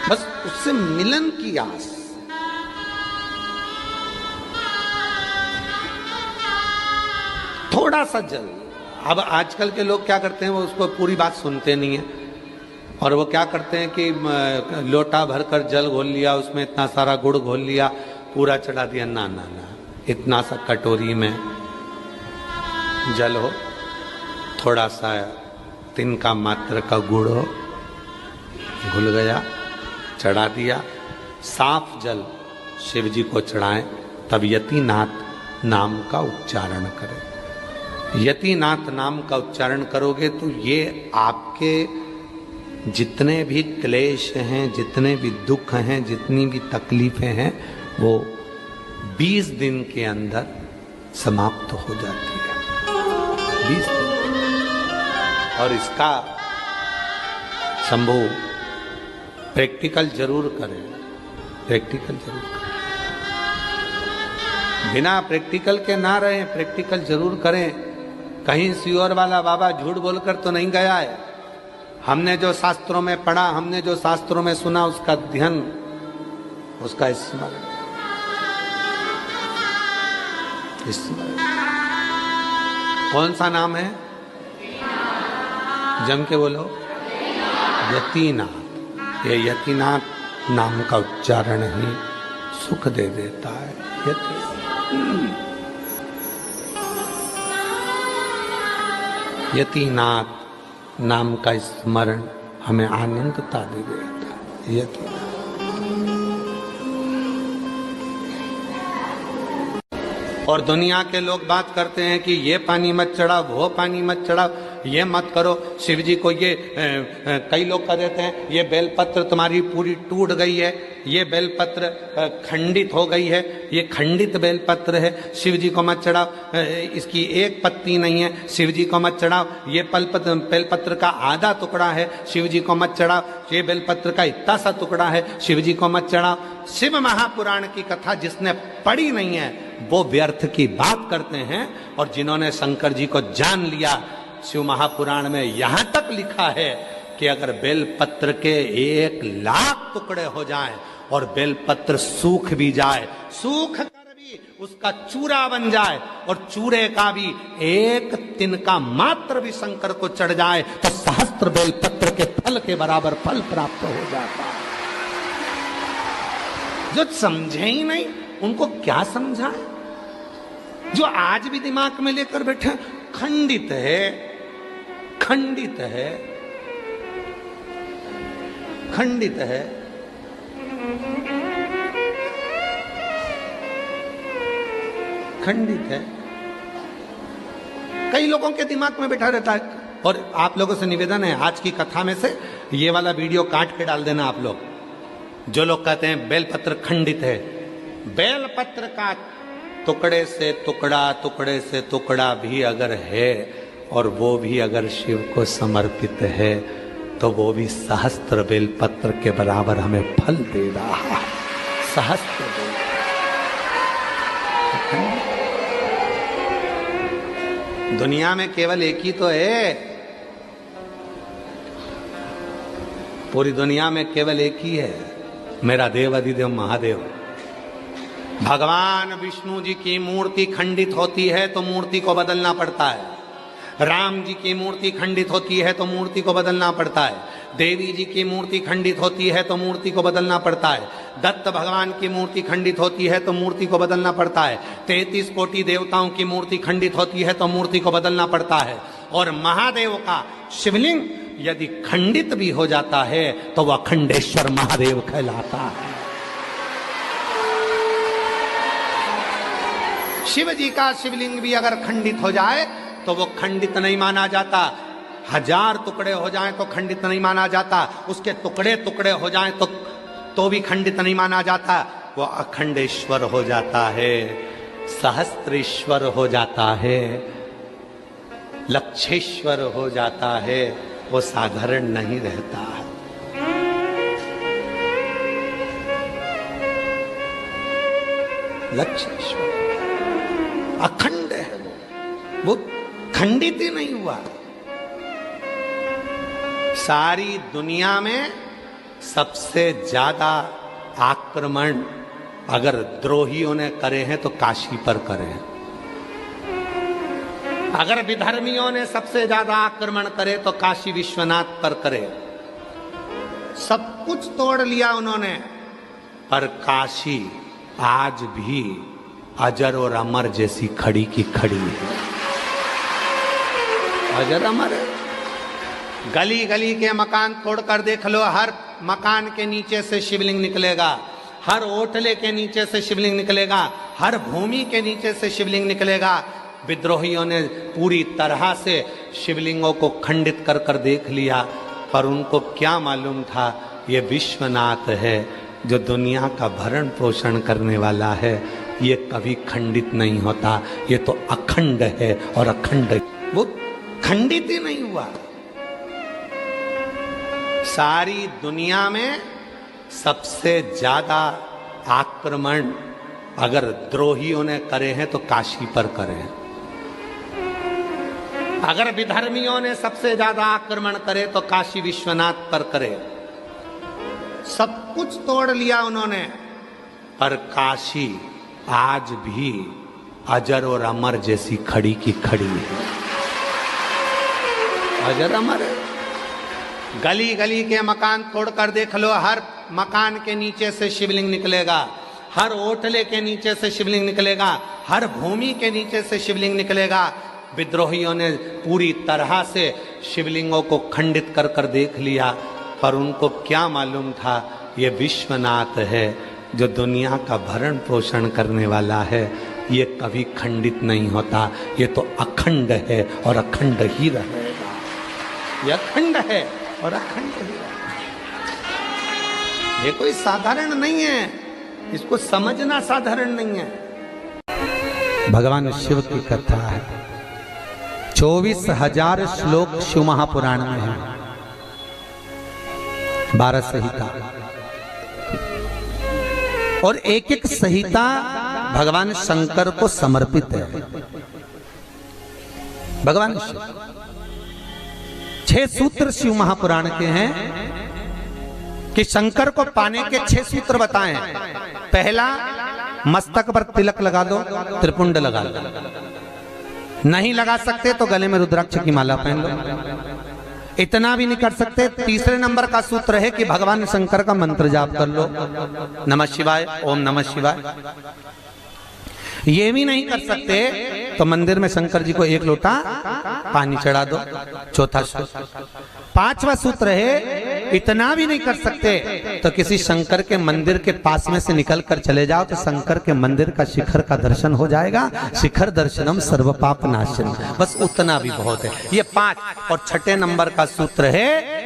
बस उससे मिलन की आस। थोड़ा सा जल। अब आजकल के लोग क्या करते हैं, वो उसको पूरी बात सुनते नहीं है और वो क्या करते हैं कि लोटा भरकर जल घोल लिया, उसमें इतना सारा गुड़ घोल लिया, पूरा चढ़ा दिया। ना ना ना, इतना सा कटोरी में जल हो, थोड़ा सा तिनका मात्र का गुड़ हो, घुल गया, चढ़ा दिया। साफ जल शिव जी को चढ़ाएं, तब यतिनाथ नाम का उच्चारण करें। यतिनाथ नाम का उच्चारण करोगे तो ये आपके जितने भी क्लेश हैं, जितने भी दुख हैं, जितनी भी तकलीफें हैं, वो 20 दिन के अंदर समाप्त हो जाती है। 20 दिन। और इसका शंभू प्रैक्टिकल जरूर करें, प्रैक्टिकल जरूर करें। बिना प्रैक्टिकल के ना रहें, प्रैक्टिकल जरूर करें। कहीं सीवर वाला बाबा झूठ बोलकर तो नहीं गया है। हमने जो शास्त्रों में पढ़ा, हमने जो शास्त्रों में सुना, उसका अध्ययन, उसका स्मरण। कौन सा नाम है? जम के बोलो। यतीनाथ। ये यतीनाथ नाम का उच्चारण ही सुख दे देता है। यतीनाथ नाम का स्मरण हमें आनंदता दे देता है। यतीनाथ। और दुनिया के लोग बात करते हैं कि ये पानी मत चढ़ाओ, वो पानी मत चढ़ाओ, ये मत करो। शिव जी को ये कई लोग कह देते हैं ये बेलपत्र तुम्हारी पूरी टूट गई है, ये बेलपत्र खंडित हो गई है, ये खंडित बेलपत्र है, शिव जी को मत चढ़ाओ, इसकी एक पत्ती नहीं है, शिव जी को मत चढ़ाओ, ये बेलपत्र का आधा टुकड़ा है, शिव जी को मत चढ़ाओ, ये बेलपत्र का इतना सा टुकड़ा है, शिव जी को मत चढ़ाओ। शिव महापुराण की कथा जिसने पढ़ी नहीं है वो व्यर्थ की बात करते हैं। और जिन्होंने शंकर जी को जान लिया, शिव महापुराण में यहां तक लिखा है कि अगर बेलपत्र के 1,00,000 टुकड़े हो जाएं और बेलपत्र सूख भी जाए, सूख कर भी उसका चूरा बन जाए और चूरे का भी एक तिनका मात्र भी शंकर को चढ़ जाए तो सहस्त्र बेलपत्र के फल के बराबर फल प्राप्त हो जाता है। जो समझे ही नहीं उनको क्या समझाए? जो आज भी दिमाग में लेकर बैठे खंडित है, खंडित है, खंडित है। खंडित है। कई लोगों के दिमाग में बैठा रहता है। और आप लोगों से निवेदन है, आज की कथा में से ये वाला वीडियो काट के डाल देना आप लोग। जो लोग कहते हैं बेलपत्र खंडित है, बेलपत्र का टुकड़े से टुकड़ा, टुकड़े से टुकड़ा भी अगर है और वो भी अगर शिव को समर्पित है तो वो भी सहस्त्र बेलपत्र के बराबर हमें फल दे रहा है। सहस्त्र दुनिया में केवल एक ही तो है, पूरी दुनिया में केवल एक ही है, मेरा देव अधिदेव महादेव। भगवान विष्णु जी की मूर्ति खंडित होती है तो मूर्ति को बदलना पड़ता है, राम जी की मूर्ति खंडित होती है तो मूर्ति को बदलना पड़ता है, देवी जी की मूर्ति खंडित होती है तो मूर्ति को बदलना पड़ता है, दत्त भगवान की मूर्ति खंडित होती है तो मूर्ति को बदलना पड़ता है, 33 कोटि देवताओं की मूर्ति खंडित होती है तो मूर्ति को बदलना पड़ता है। और महादेव का शिवलिंग यदि खंडित भी हो जाता है तो वह अखंडेश्वर महादेव कहलाता है। शिव जी का शिवलिंग भी अगर खंडित हो जाए तो वो खंडित नहीं माना जाता। 1000 टुकड़े हो जाएं तो खंडित नहीं माना जाता, उसके टुकड़े टुकड़े हो जाएं तो भी खंडित नहीं माना जाता। वो अखंडेश्वर हो जाता है, सहस्त्रेश्वर हो जाता है, लक्षेश्वर हो जाता है। वो साधारण नहीं रहता है। लक्षेश्वर अखंड है, वो खंडित ही नहीं हुआ। सारी दुनिया में सबसे ज्यादा आक्रमण अगर द्रोहियों ने करे हैं तो काशी पर करे हैं। अगर विधर्मियों ने सबसे ज्यादा आक्रमण करे तो काशी विश्वनाथ पर करे। सब कुछ तोड़ लिया उन्होंने, पर काशी आज भी अजर और अमर जैसी खड़ी की खड़ी है। अजर अमर है। गली गली के मकान तोड़कर देख लो, हर मकान के नीचे से शिवलिंग निकलेगा, हर ओटले के नीचे से शिवलिंग निकलेगा, हर भूमि के नीचे से शिवलिंग निकलेगा। विद्रोहियों ने पूरी तरह से शिवलिंगों को खंडित कर कर देख लिया, पर उनको क्या मालूम था ये विश्वनाथ है जो दुनिया का भरण पोषण करने वाला है, ये कभी खंडित नहीं होता, ये तो अखंड है। और अखंड वो खंडित ही नहीं हुआ। सारी दुनिया में सबसे ज्यादा आक्रमण अगर द्रोहियों ने करे हैं तो काशी पर करे हैं। अगर विधर्मियों ने सबसे ज्यादा आक्रमण करे तो काशी विश्वनाथ पर करे। सब कुछ तोड़ लिया उन्होंने, पर काशी आज भी अजर और अमर जैसी खड़ी की खड़ी है। अजर अमर है। गली गली के मकान तोड़कर देख लो, हर मकान के नीचे से शिवलिंग निकलेगा, हर ओटले के नीचे से शिवलिंग निकलेगा, हर भूमि के नीचे से शिवलिंग निकलेगा। विद्रोहियों ने पूरी तरह से शिवलिंगों को खंडित कर कर देख लिया, पर उनको क्या मालूम था ये विश्वनाथ है जो दुनिया का भरण पोषण करने वाला है, ये कभी खंडित नहीं होता, ये तो अखंड है और अखंड ही रहेगा। ये अखंड है और अखंड ही रहेगा। ये कोई साधारण नहीं है, इसको समझना साधारण नहीं है। भगवान शिव की कथा है, 24,000 श्लोक शिव महापुराण में है, 12 संहिता, और एक एक संहिता भगवान शंकर को समर्पित है। भगवान शिव 6 सूत्र शिव महापुराण के हैं कि शंकर को पाने के 6 सूत्र बताएं। पहला, मस्तक पर तिलक लगा दो, त्रिपुंड लगा दो, नहीं लगा सकते तो गले में रुद्राक्ष की माला पहन लो। इतना भी नहीं कर सकते, तीसरे नंबर का सूत्र है कि भगवान शंकर का मंत्र जाप कर लो, नमः शिवाय, ओम नमः शिवाय। ये भी नहीं कर सकते तो मंदिर में शंकर जी को 1 लोटा पानी चढ़ा दो, चौथा सूत्र। 5वां सूत्र है, इतना भी नहीं कर सकते तो किसी शंकर के मंदिर के पास में से निकल कर चले जाओ तो शंकर के मंदिर का शिखर का दर्शन हो जाएगा। शिखर दर्शनम सर्व पाप नाशन, बस उतना भी बहुत है। ये 5। और 6ठे नंबर का सूत्र है,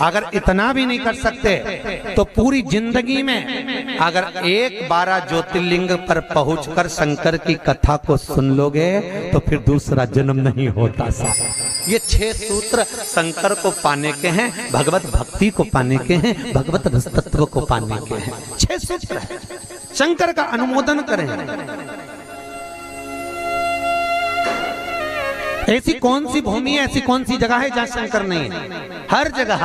अगर इतना भी नहीं कर सकते तो पूरी जिंदगी में अगर 12 ज्योतिर्लिंग पर पहुंचकर शंकर की कथा को सुन लोगे तो फिर दूसरा जन्म नहीं होता सा। ये 6 सूत्र शंकर को पाने के हैं, भगवत भक्ति को पाने के हैं, भगवत रस तत्व को पाने के हैं। 6 सूत्र है, शंकर का अनुमोदन करें। ऐसी कौन सी भूमि है, ऐसी कौन सी जगह है जहां शंकर नहीं है? हर जगह,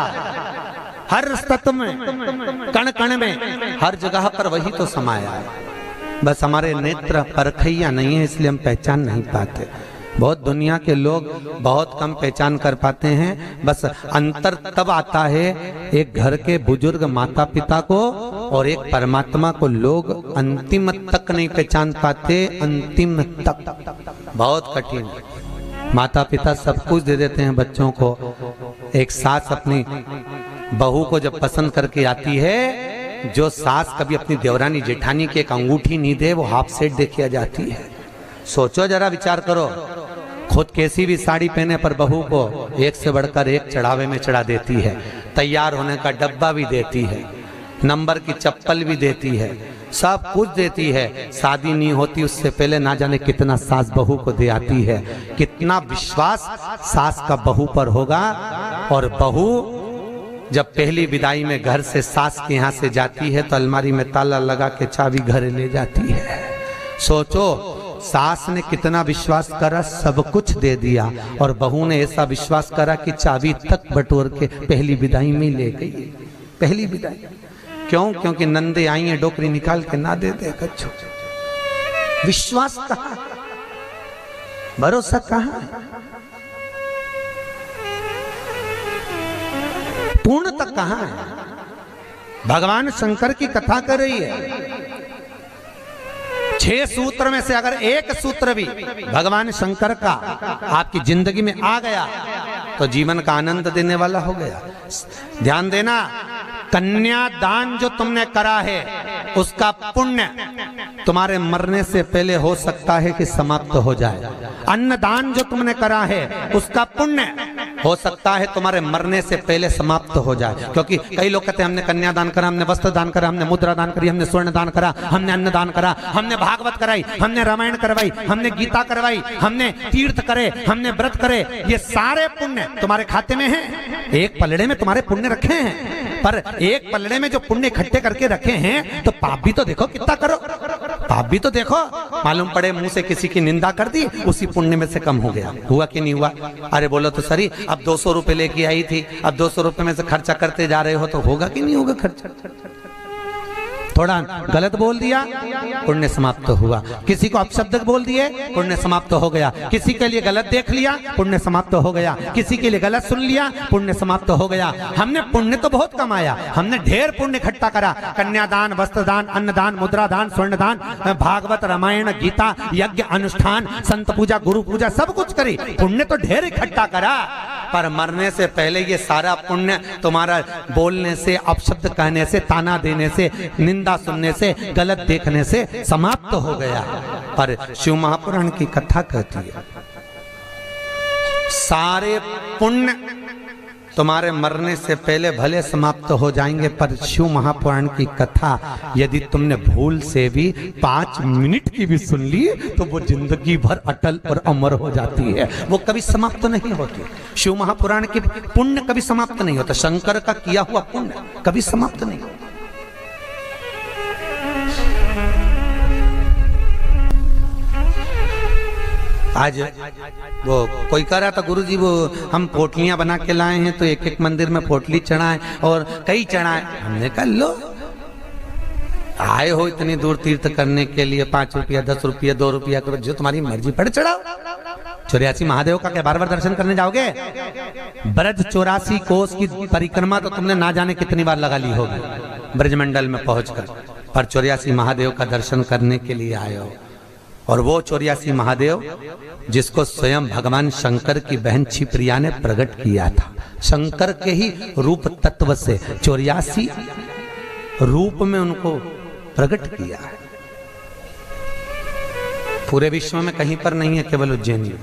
हर तत्व में, कण कण में, हर जगह पर वही तो समाया है। बस हमारे नेत्र परखैया नहीं है, इसलिए हम पहचान नहीं पाते। बहुत दुनिया के लोग बहुत कम पहचान कर पाते हैं। बस अंतर तब आता है एक घर के बुजुर्ग माता पिता को और एक परमात्मा को लोग अंतिम तक नहीं पहचान पाते। अंतिम तक बहुत कठिन। माता पिता सब कुछ दे देते हैं बच्चों को। एक सास अपनी बहू को जब पसंद करके आती है, जो सास कभी अपनी देवरानी जेठानी की एक अंगूठी नहीं दे वो हाफ सेट दे के आ जाती है। सोचो जरा, विचार करो, खुद कैसी भी साड़ी पहने पर बहू को एक से बढ़कर एक चढ़ावे में चढ़ा देती है, तैयार होने का डब्बा भी देती है, नंबर की चप्पल भी देती है, सब कुछ देती है। शादी नहीं होती उससे पहले ना जाने कितना सास बहू को दे आती है। कितना विश्वास सास का बहू पर होगा। और बहू जब पहली विदाई में घर से सास के यहाँ से जाती है तो अलमारी में ताला लगा के चाबी घर ले जाती है। सोचो, सास ने कितना विश्वास करा, सब कुछ दे दिया, और बहू ने ऐसा विश्वास करा कि चाबी तक बटोर के पहली विदाई में ले गई। पहली विदाई क्यों? क्योंकि नंदे आई है, डोकरी निकाल के ना दे दे कच्छो। विश्वास कहाँ, भरोसा कहाँ, पूर्ण तक कहाँ है? भगवान शंकर की कथा कर रही है। 6 सूत्र में से अगर एक सूत्र भी भगवान शंकर का आपकी जिंदगी में आ गया तो जीवन का आनंद देने वाला हो गया। ध्यान देना, कन्यादान जो तुमने करा है उसका पुण्य तुम्हारे मरने से पहले हो सकता है कि समाप्त हो जाए। अन्नदान जो तुमने करा है उसका पुण्य हो सकता है तुम्हारे मरने से पहले समाप्त हो जाए। क्योंकि कई लोग कहते हैं हमने कन्यादान करा, हमने वस्त्र दान करा, हमने मुद्रा दान करी, हमने स्वर्ण दान करा, हमने अन्न दान करा, हमने भागवत कराई, हमने रामायण करवाई, हमने गीता करवाई, हमने तीर्थ करे, हमने व्रत करे। ये सारे पुण्य तुम्हारे खाते में हैं। एक पलड़े में तुम्हारे पुण्य रखे हैं, पर एक पलड़े में जो पुण्य इकट्ठे करके रखे हैं तो पाप भी तो देखो कितना करो, पाप भी तो देखो। मालूम पड़े मुंह से किसी की निंदा कर दी, उसी पुण्य में से कम हो गया। हुआ कि नहीं हुआ? अरे बोलो तो सही, अब 200 रुपए लेके आई थी, अब 200 रुपए में से खर्चा करते जा रहे हो तो होगा कि नहीं होगा खर्चा? थोड़ा गलत बोल दिया, पुण्य समाप्त हुआ। किसी को अपशब्द बोल दिए, पुण्य समाप्त हो गया। किसी के लिए गलत देख लिया, पुण्य समाप्त हो गया। किसी के लिए गलत सुन लिया, पुण्य समाप्त हो गया। हमने पुण्य तो बहुत कमाया, हमने ढेर पुण्य इकट्ठा करा। कन्यादान, वस्त्रदान, अन्नदान, मुद्रादान, स्वर्णदान, भागवत, रामायण, गीता, यज्ञ, अनुष्ठान, संत पूजा, गुरु पूजा, सब कुछ करी, पुण्य तो ढेर इकट्ठा करा। पर मरने से पहले ये सारा पुण्य तुम्हारा बोलने से, अपशब्द कहने से, ताना देने से, निंदा सुनने से, गलत देखने से समाप्त हो गया। पर शिव महापुराण की कथा कहती है सारे पुण्य तुम्हारे मरने से पहले भले समाप्त हो जाएंगे, पर शिव महापुराण की कथा यदि तुमने भूल से भी 5 मिनट की भी सुन ली तो वो जिंदगी भर अटल और अमर हो जाती है, वो कभी समाप्त नहीं होती। शिव महापुराण की पुण्य कभी समाप्त नहीं होता। शंकर का किया हुआ पुण्य कभी समाप्त नहीं होता। आज वो कोई कह रहा था, गुरुजी वो हम पोटलियां बना के लाए हैं तो एक एक मंदिर में पोटली चढ़ाएं और कई चढ़ाएं। हमने कहा लो, आए हो इतनी दूर तीर्थ करने के लिए, 5 रुपया, 10 रुपया, 2 रुपया करो, जो तुम्हारी मर्जी पड़े चढ़ाओ। 84 महादेव का क्या बार-बार दर्शन करने जाओगे? ब्रज 84 कोस की परिक्रमा तो तुमने ना जाने कितनी बार लगा ली होगी ब्रजमंडल में पहुंचकर, पर 84 महादेव का दर्शन करने के लिए आए हो। और वो 84 महादेव जिसको स्वयं भगवान शंकर की बहन छिप्रिया ने प्रकट किया था, शंकर के ही रूप तत्व से 84 रूप में उनको प्रकट किया है। पूरे विश्व में कहीं पर नहीं है, केवल उज्जैन में,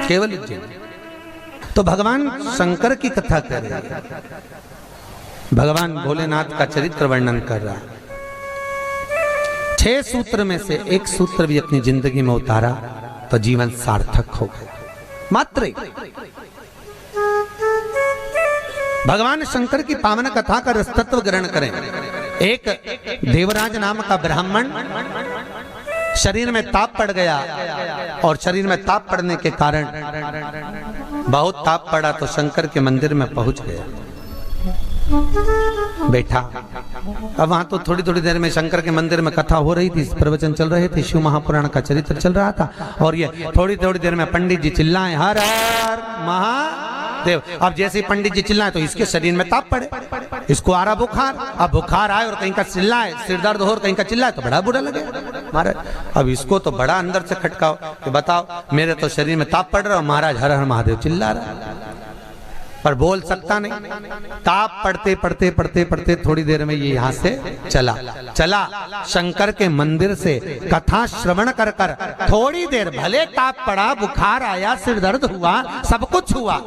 केवल उज्जैन। तो भगवान शंकर की कथा कर रहे हैं, भगवान भोलेनाथ का चरित्र वर्णन कर रहा है। 6 सूत्र में से एक सूत्र भी अपनी जिंदगी में उतारा तो जीवन सार्थक हो गया। मात्र भगवान शंकर की पावन कथा का रसतत्व ग्रहण करें। एक देवराज नाम का ब्राह्मण शरीर में ताप पड़ गया, और शरीर में ताप पड़ने के कारण बहुत ताप पड़ा तो शंकर के मंदिर में पहुंच गया, बैठा। अब वहां तो थोड़ी थोड़ी देर में शंकर के मंदिर में कथा हो रही थी, प्रवचन चल रहे थे, शिव महापुराण का चरित्र चल रहा था। और ये थोड़ी थोड़ी देर में पंडित जी चिल्लाए, हर हर महादेव। अब जैसे ही पंडित जी चिल्लाए तो इसके शरीर में ताप पड़े, इसको आ रहा बुखार। अब बुखार आए और कहीं का चिल्लाए, सिर दर्द हो और कहीं का चिल्लाए तो बड़ा बुरा लगे महाराज। अब इसको तो बड़ा अंदर से खटकाओ कि बताओ मेरे तो शरीर में ताप पड़ रहा है, महाराज हर हर महादेव चिल्ला रहा, पर बोल सकता नहीं। ताप पढ़ते पढ़ते पढ़ते पढ़ते थोड़ी देर में ये यहाँ से चला शंकर के मंदिर से कथा श्रवण कर कर। थोड़ी देर भले ताप पड़ा, बुखार आया, सिर दर्द हुआ, सब कुछ हुआ,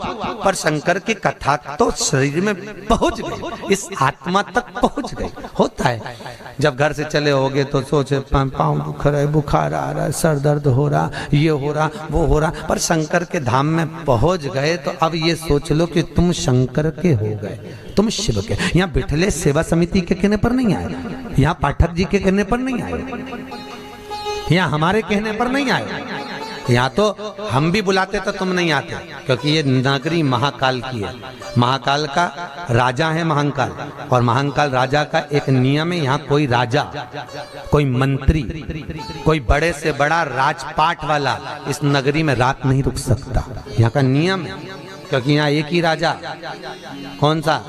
पर शंकर की कथा तो शरीर में पहुंच गई, इस आत्मा तक पहुंच गई। होता है जब घर से चले होगे तो सोचे पाँव दुख रहा है, बुखार आ रहा है, सर दर्द हो रहा, ये हो रहा, वो हो रहा, पर शंकर के धाम में पहुंच गए तो अब ये सोच लो कि तुम शंकर के हो गए, तुम शिव के। यहाँ बिठले सेवा समिति के कहने पर नहीं आए, यहाँ पाठक जी के कहने पर नहीं आए, यहाँ हमारे कहने पर नहीं आए। यहाँ तो हम भी बुलाते तो तुम नहीं आते, क्योंकि ये नगरी महाकाल की है। महाकाल का राजा है महाकाल, और महाकाल राजा का एक नियम है, यहाँ कोई राजा, कोई मंत्री, कोई बड़े से बड़ा राजपाट वाला इस नगरी में रात नहीं रुक सकता। यहाँ का नियम है, क्योंकि यहाँ एक ही राजा, कौन सा?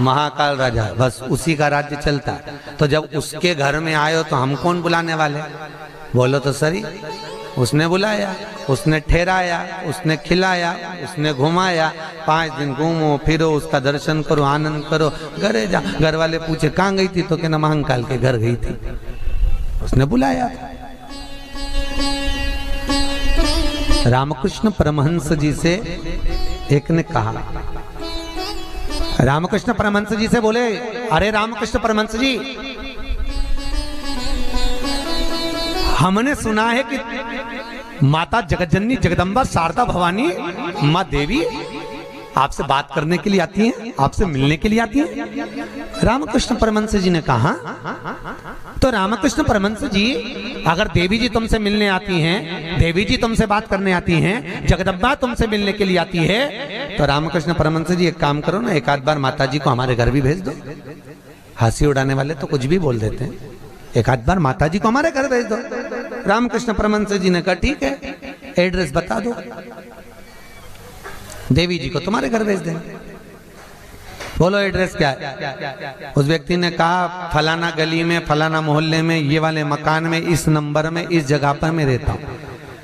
महाकाल राजा, बस उसी का राज्य चलता है। तो जब उसके घर में आए हो तो हम कौन बुलाने वाले? बोलो तो सही। उसने बुलाया, उसने ठहराया, उसने खिलाया, उसने घुमाया। 5 दिन घूमो फिरो, उसका दर्शन करो, आनंद करो, घरे जा। घर वाले पूछे कहाँ गई थी, तो कहना महाकाल के घर गई थी, उसने बुलाया। रामकृष्ण परमहंस जी से एक ने कहा, रामकृष्ण परमहंस जी से बोले, अरे रामकृष्ण परमहंस जी, हमने सुना है कि माता जगतजननी जगदम्बा शारदा भवानी माँ देवी आपसे बात करने के लिए आती हैं, आपसे मिलने के लिए आती हैं। रामकृष्ण परमहंस जी ने कहा, तो रामकृष्ण परमहंस जी, अगर देवी जी तुमसे मिलने आती हैं, देवी जी तुमसे बात करने आती हैं, जगदम्बा तुमसे मिलने के लिए आती है, तो रामकृष्ण परमहंस जी एक काम करो ना, एक आध बार माता जी को हमारे घर भी भेज दो। हंसी उड़ाने वाले तो कुछ भी बोल देते हैं, एक आध बार माता जी को हमारे घर भेज दो। रामकृष्ण परमहंस जी ने कहा ठीक है, एड्रेस बता दो, देवी जी को तुम्हारे घर भेज देंगे। बोलो एड्रेस क्या है? उस व्यक्ति ने कहा फलाना गली में, फलाना मोहल्ले में, ये वाले मकान में, इस नंबर में, इस जगह पर मैं रहता हूँ।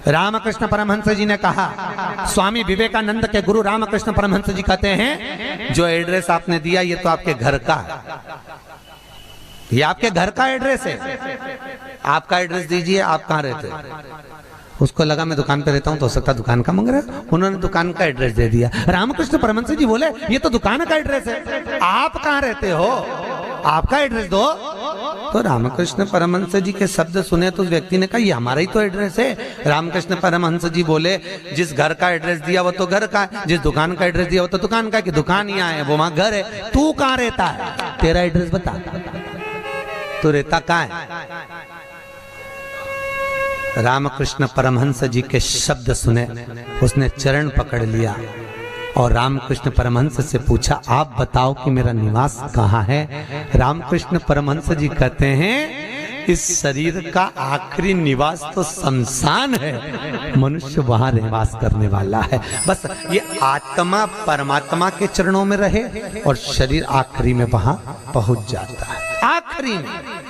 रामकृष्ण परमहंस जी ने कहा, स्वामी विवेकानंद के गुरु रामकृष्ण परमहंस जी कहते हैं जो एड्रेस आपने दिया ये तो आपके घर का है, ये आपके घर का एड्रेस है, आपका एड्रेस दीजिए, आप कहाँ रहते हैं? उसको लगा मैं दुकान पे रहता हूँ, तो हो सकता दुकान का मांग रहा है। उन्होंने दुकान का एड्रेस दे दिया। रामकृष्ण परमहंस जी बोले ये तो दुकान का एड्रेस है, आप कहाँ रहते हो, आपका एड्रेस दो। तो रामकृष्ण परमहंस जी के शब्द सुने तो उस व्यक्ति ने कहा ये हमारा ही तो एड्रेस है। रामकृष्ण परमहंस जी बोले जिस घर का एड्रेस दिया वो तो घर का है, जिस दुकान का एड्रेस दिया वो तो दुकान का है, कि दुकान यहाँ है वो वहां घर है, तू कहाँ रहता है, तेरा एड्रेस बता, तू रहता कहाँ है? रामकृष्ण परमहंस जी के शब्द सुने, उसने चरण पकड़ लिया और रामकृष्ण परमहंस से पूछा आप बताओ कि मेरा निवास कहाँ है? रामकृष्ण परमहंस जी कहते हैं इस शरीर का आखिरी निवास तो शमशान है, मनुष्य वहां निवास करने वाला है। बस ये आत्मा परमात्मा के चरणों में रहे और शरीर आखिरी में वहां पहुंच जाता है, आखिरी में।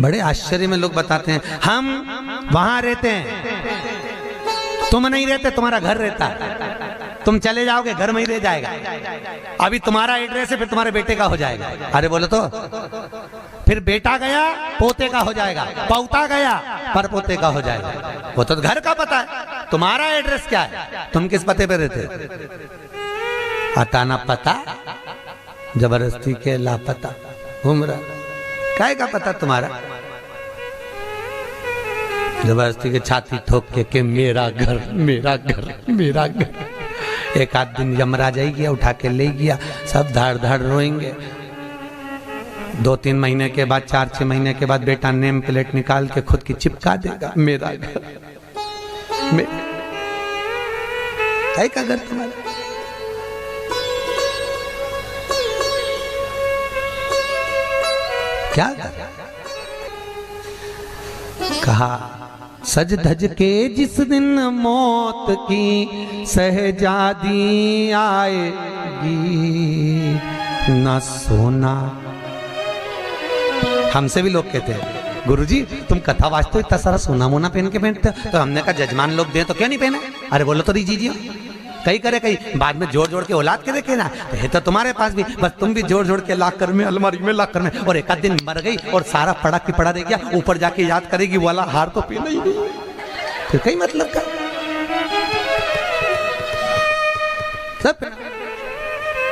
बड़े आश्चर्य में लोग बताते हैं हम वहां रहते हैं, तुम नहीं रहते, तुम्हारा घर रहता है, तुम चले जाओगे घर में ही रह जाएगा, अभी तुम्हारा एड्रेस है फिर तुम्हारे बेटे का हो जाएगा। अरे बोलो तो, फिर बेटा गया पोते का हो जाएगा, पौता गया पर पोते का हो जाएगा। वो तो घर का पता है, तुम्हारा एड्रेस क्या है, तुम किस पते पे रहते? अताना पता जबरदस्ती के लापता घूम रहा, काय का पता तुम्हारा? जबरदस्ती के छाती ठोक के मेरा घर मेरा घर मेरा घर। एक आध दिन यमराज आई गया, उठा के ले गया, सब धाड़ धाड़ रोएंगे। 2-3 महीने के बाद, 4-6 महीने के बाद बेटा नेम प्लेट निकाल के खुद की चिपका देगा, मेरा घर काय का घर तुम्हारा? क्या कहा? सज धज के जिस दिन मौत की सहजादी आएगी, न सोना। हमसे भी लोग कहते हैं गुरुजी तुम कथा वाचते हो इतना सारा सोना मोना पहन के पहनते हो, तो हमने कहा जजमान लोग दें तो क्यों नहीं पहने? अरे बोलो तो दीजिए, कहीं करे कहीं बाद में जोड़ जोड़ के औलाद के देखे ना, तो है तो तुम्हारे पास भी, बस तुम भी जोड़ जोड़ के लाकर में, अलमारी में लाकर में, और एक आध दिन मर गई और सारा पड़ा की पड़ा रह गया, ऊपर जाके याद करेगी वाला हार तो पीना ही नहीं, फिर कहीं मतलब का सब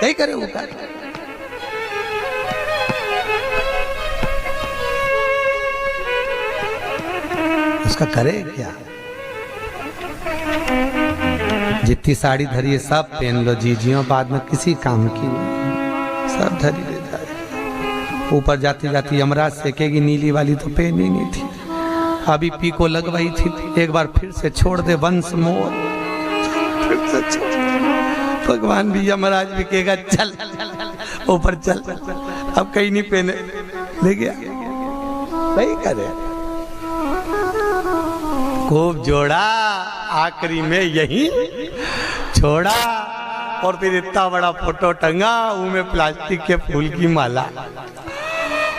कहीं करे वो का। उसका करे क्या? जितनी साड़ी धरी है सब पहन लो जीजियों, बाद में किसी काम की सब धरी ले जाए। ऊपर जाती जाती यमराज सेकेगी, नीली वाली तो पहनी नहीं थी, अभी पीको लगवाई थी, एक बार फिर से छोड़ दे वंश मोर, फिर से छोड़। भगवान भी यमराज भी कहेगा चल ऊपर चल, अब कहीं नहीं पहने, ले गया वही करे। खूब जोड़ा, आखिरी में यही छोड़ा, और फिर इतना बड़ा फोटो टंगा, उनमें प्लास्टिक के फूल की माला,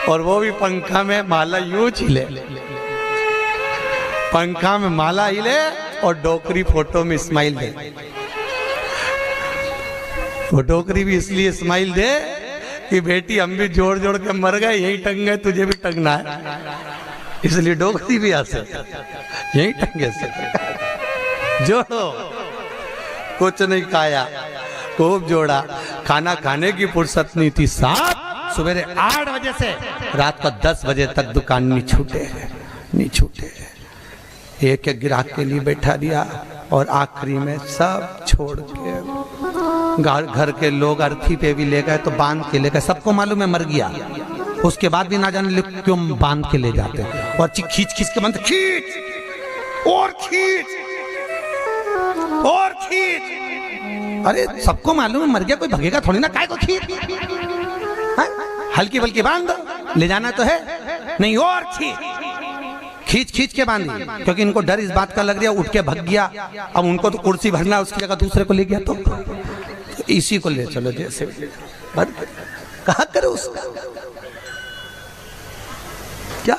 और वो भी पंखा में माला यूं हिले, पंखा में माला हिले और डोकरी फोटो में स्माइल दे। वो डोकरी भी इसलिए स्माइल दे कि बेटी हम भी जोड़ जोड़ के मर गए, यही टंग गए, तुझे भी टंगना है, इसलिए डोकरी भी ऐसे यही टंगे से जोड़ो। कुछ नहीं खाया, खूब जोड़ा, खाना खाने की फुर्सत नहीं थी, साहब सवेरे 8 बजे से रात को 10 बजे तक दुकान नहीं छूटे। एक एक ग्राहक के लिए बैठा दिया, और आखिरी में सब छोड़ के घर के लोग अर्थी पे भी ले गए, तो बांध के ले गए, सबको मालूम है मर गया, उसके बाद भी ना जाने क्यों बांध के ले जाते, और खींच खींच के बंद, खींच और खींच, और खींच। अरे सबको मालूम है मर गया कोई भगेगा थोड़ी ना, काय को खींच, हल्की बल्कि बांध दो, ले जाना तो है नहीं, और खींच खींच के बांधी, क्योंकि इनको डर इस बात का लग रहा, उठ के भग गया, अब उनको तो कुर्सी भरना, उसकी जगह दूसरे को ले गया तो इसी को ले चलो, जैसे कहा करो उसका क्या।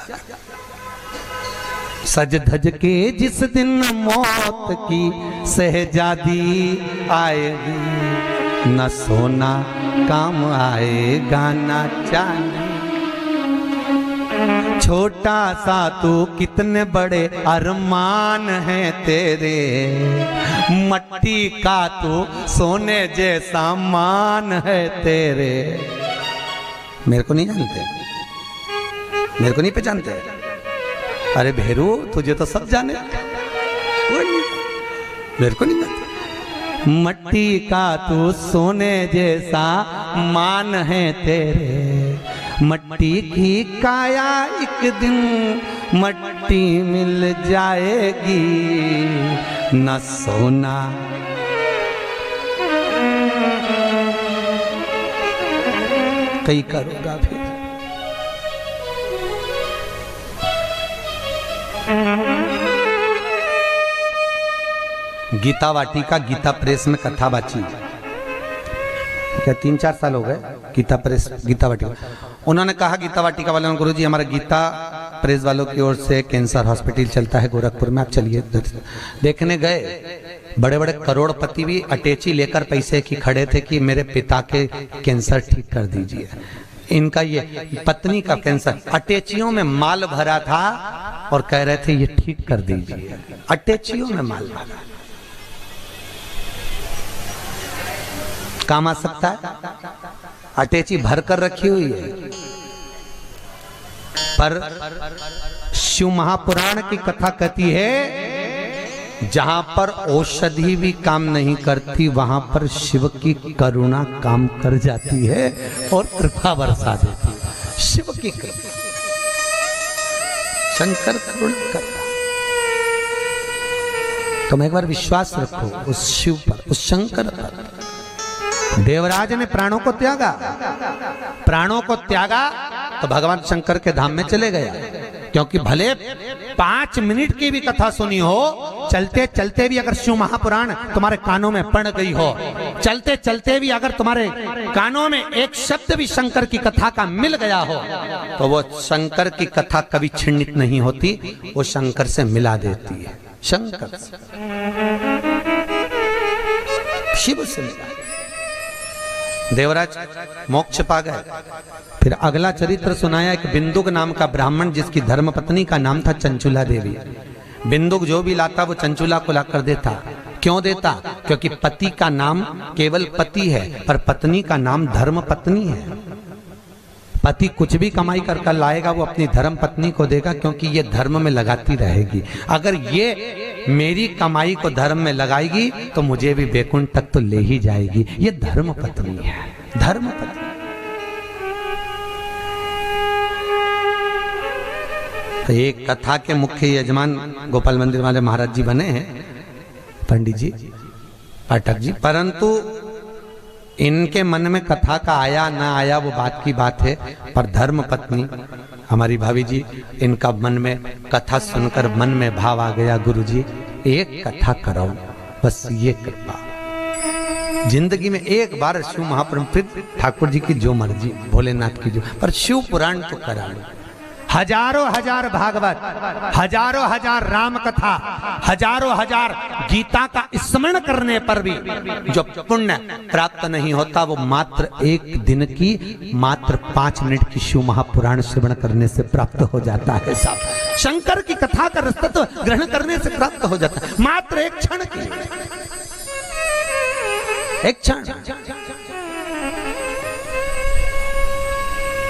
सज धज के जिस दिन मौत की शहजादी आएगी, न सोना काम आएगा न चांदी। छोटा सा तू कितने बड़े अरमान हैं तेरे, मट्टी का तू सोने जैसा मान है तेरे। मेरे को नहीं जानते, मेरे को नहीं पहचानते। अरे भेरू तुझे तो सब जाने, मेरे को नहीं जानते। मट्टी का तू सोने जैसा मान है तेरे, मट्टी की काया एक दिन मट्टी मिल जाएगी, न सोना कई करोगा फिर। गीता वाटिका गीता प्रेस में कथा बाची, क्या 3-4 साल हो गए गीता प्रेस गीता वाटिका। उन्होंने कहा गीता वाटिका वालों, गुरु जी हमारा गीता प्रेस वालों की ओर से कैंसर हॉस्पिटल चलता है गोरखपुर में, आप चलिए। देखने गए, बड़े बड़े करोड़पति भी अटैची लेकर पैसे की खड़े थे कि मेरे पिता के कैंसर ठीक कर दीजिए। इनका ये पत्नी का कैंसर, अटैचियों में माल भरा था और कह रहे थे ये ठीक कर दीजिए, अटैचियों में माल भरा। काम आ सकता है, अटैची भर कर रखी हुई है। पर शिव महापुराण की कथा कहती है, जहां पर औषधि भी काम नहीं करती, वहां पर शिव की करुणा काम कर जाती है और कृपा बरसा देती है। शिव की कृपा, शंकर करुणा करता। तुम एक बार विश्वास रखो उस शिव पर, उस शंकर पर। देवराज ने प्राणों को त्यागा, प्राणों को त्यागा तो भगवान शंकर के धाम में चले गया। क्योंकि भले 5 मिनट की भी कथा सुनी हो, चलते चलते भी अगर शिव महापुराण तुम्हारे कानों में पड़ गई हो, चलते चलते भी अगर तुम्हारे कानों में एक शब्द भी शंकर की कथा का मिल गया हो, तो वो शंकर की कथा कभी छिन्नित नहीं होती, वो शंकर से मिला देती है। शंकर से, शिव से मिला। देवराज मोक्ष पा गए। फिर अगला चरित्र सुनाया, एक बिंदुक नाम का ब्राह्मण जिसकी धर्मपत्नी का नाम था चंचुला देवी। बिंदुक जो भी लाता वो चंचुला को लाकर देता। क्यों देता? क्योंकि पति का नाम केवल पति है, पर पत्नी का नाम धर्म पत्नी है। पति कुछ भी कमाई कर कर लाएगा वो अपनी धर्म पत्नी को देगा, क्योंकि ये धर्म में लगाती रहेगी। अगर ये मेरी कमाई को धर्म में लगाएगी तो मुझे भी बैकुंठ तक तो ले ही जाएगी। ये धर्म पत्नी है, धर्म पत्नी। तो एक कथा के मुख्य यजमान गोपाल मंदिर वाले महाराज जी बने हैं, पंडित जी, पाठक जी, परंतु इनके मन में कथा का आया ना आया वो बात की बात है। पर धर्म पत्नी हमारी भाभी जी, इनका मन में कथा सुनकर मन में भाव आ गया, गुरु जी एक कथा कराओ, बस ये कृपा। जिंदगी में एक बार शिव महापुराण, फिर ठाकुर जी की जो मर्जी, भोलेनाथ की जो, पर शिव पुराण तो करा लो। हजारों हजार भागवत, हजारों हजार राम कथा, हजारों हजार गीता का स्मरण करने पर भी जो पुण्य प्राप्त नहीं होता, वो मात्र एक दिन की, मात्र 5 मिनट की शिव महापुराण श्रवण करने से प्राप्त हो जाता है। साहब, शंकर की कथा का रसतत्व ग्रहण करने से प्राप्त हो जाता है, मात्र एक क्षण की, एक क्षण।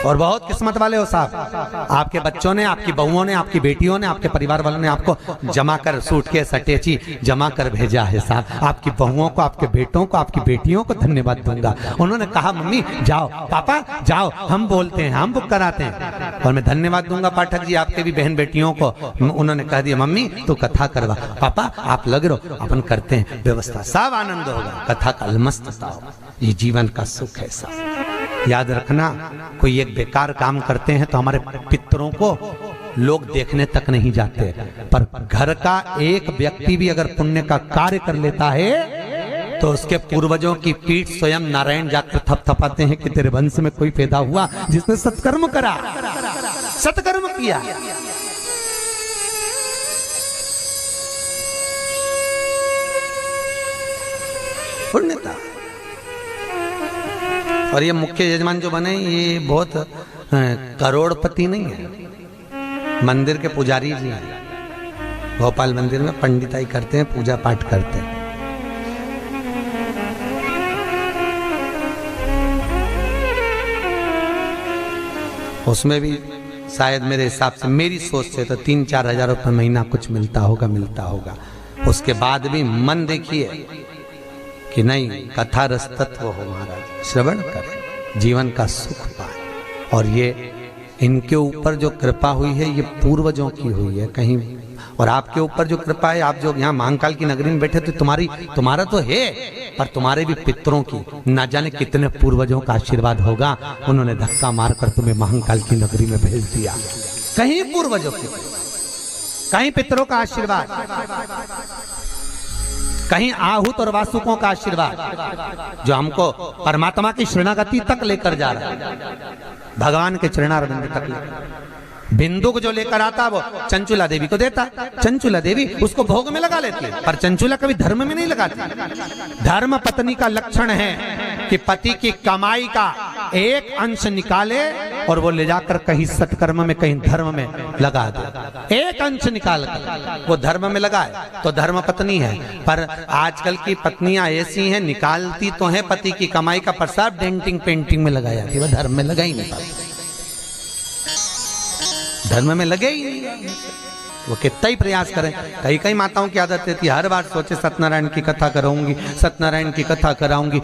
और बहुत किस्मत वाले हो साहब, आपके बच्चों ने, आपकी बहुओं ने, आपकी बेटियों ने, आपके परिवार वालों ने आपको जमा कर सूटकेस अटैची जमा कर भेजा है साहब। आपकी बहुओं को, आपके बेटों को, आपकी बेटियों को धन्यवाद दूंगा। उन्होंने कहा मम्मी जाओ, पापा जाओ, हम बोलते हैं, हम बुक कराते हैं। और मैं धन्यवाद दूंगा पाठक जी आपके भी बहन बेटियों को। उन्होंने कह दिया मम्मी तू कथा करवा, पापा आप लग रहो, अपन करते हैं व्यवस्था, सब आनंद होगा, कथा कल मस्त होगा। ये जीवन का सुख है साहब। याद रखना, कोई एक बेकार काम करते हैं तो हमारे पितरों को लोग देखने तक नहीं जाते, पर घर का एक व्यक्ति भी अगर पुण्य का कार्य कर लेता है तो उसके पूर्वजों की पीठ स्वयं नारायण जाकर थपथपाते हैं कि तेरे वंश में कोई पैदा हुआ जिसने सत्कर्म करा, सत्कर्म किया। पुण्यता। और ये मुख्य यजमान जो बने ये बहुत करोड़पति नहीं है, मंदिर के पुजारी जी हैं। भोपाल मंदिर में पंडिताई करते हैं, पूजा पाठ करते हैं। उसमें भी शायद मेरे हिसाब से, मेरी सोच से तो 3-4 हजार रुपये महीना कुछ मिलता होगा। उसके बाद भी मन देखिए कि नहीं, कथा रस तत्व हो महाराज, श्रवण करें, जीवन का सुख पाए। और ये इनके ऊपर जो कृपा हुई है ये पूर्वजों की हुई है कहीं, और आपके ऊपर जो कृपा है, आप जो यहाँ महाकाल की नगरी में बैठे तो तुम्हारा तो है, पर तुम्हारे भी पितरों की ना जाने कितने पूर्वजों का आशीर्वाद होगा। उन्होंने धक्का मारकर तुम्हें महाकाल की नगरी में भेज दिया। कहीं पूर्वजों की, कहीं पितरों का आशीर्वाद, कहीं आहूत और वासुकों का आशीर्वाद जो हमको परमात्मा की शरणागति तक लेकर जा रहा है, भगवान के चरणारविंद तक लेकर। बिंदु को जो लेकर आता वो चंचुला देवी को देता, चंचुला देवी उसको भोग में लगा लेती है, पर चंचुला कभी धर्म में नहीं लगाती। धर्म पत्नी का लक्षण है कि पति की कमाई का एक अंश निकाले और वो ले जाकर कहीं सत्कर्म में, कहीं धर्म में लगा दे। एक अंश निकाल कर वो धर्म में लगाए तो धर्म पत्नी है। पर आजकल की पत्नियां ऐसी हैं, निकालती तो है पति की कमाई का, पर सब डेंटिंग पेंटिंग में लगाया, वो धर्म में लगा ही नहीं पाती, धर्म में लगे ही नहीं। वो कितना ही प्रयास करें। कई माताओं की आदत रहती है हर बार सोचे सत्यनारायण की कथा कराऊंगी, सत्यनारायण की कथा कराऊंगी,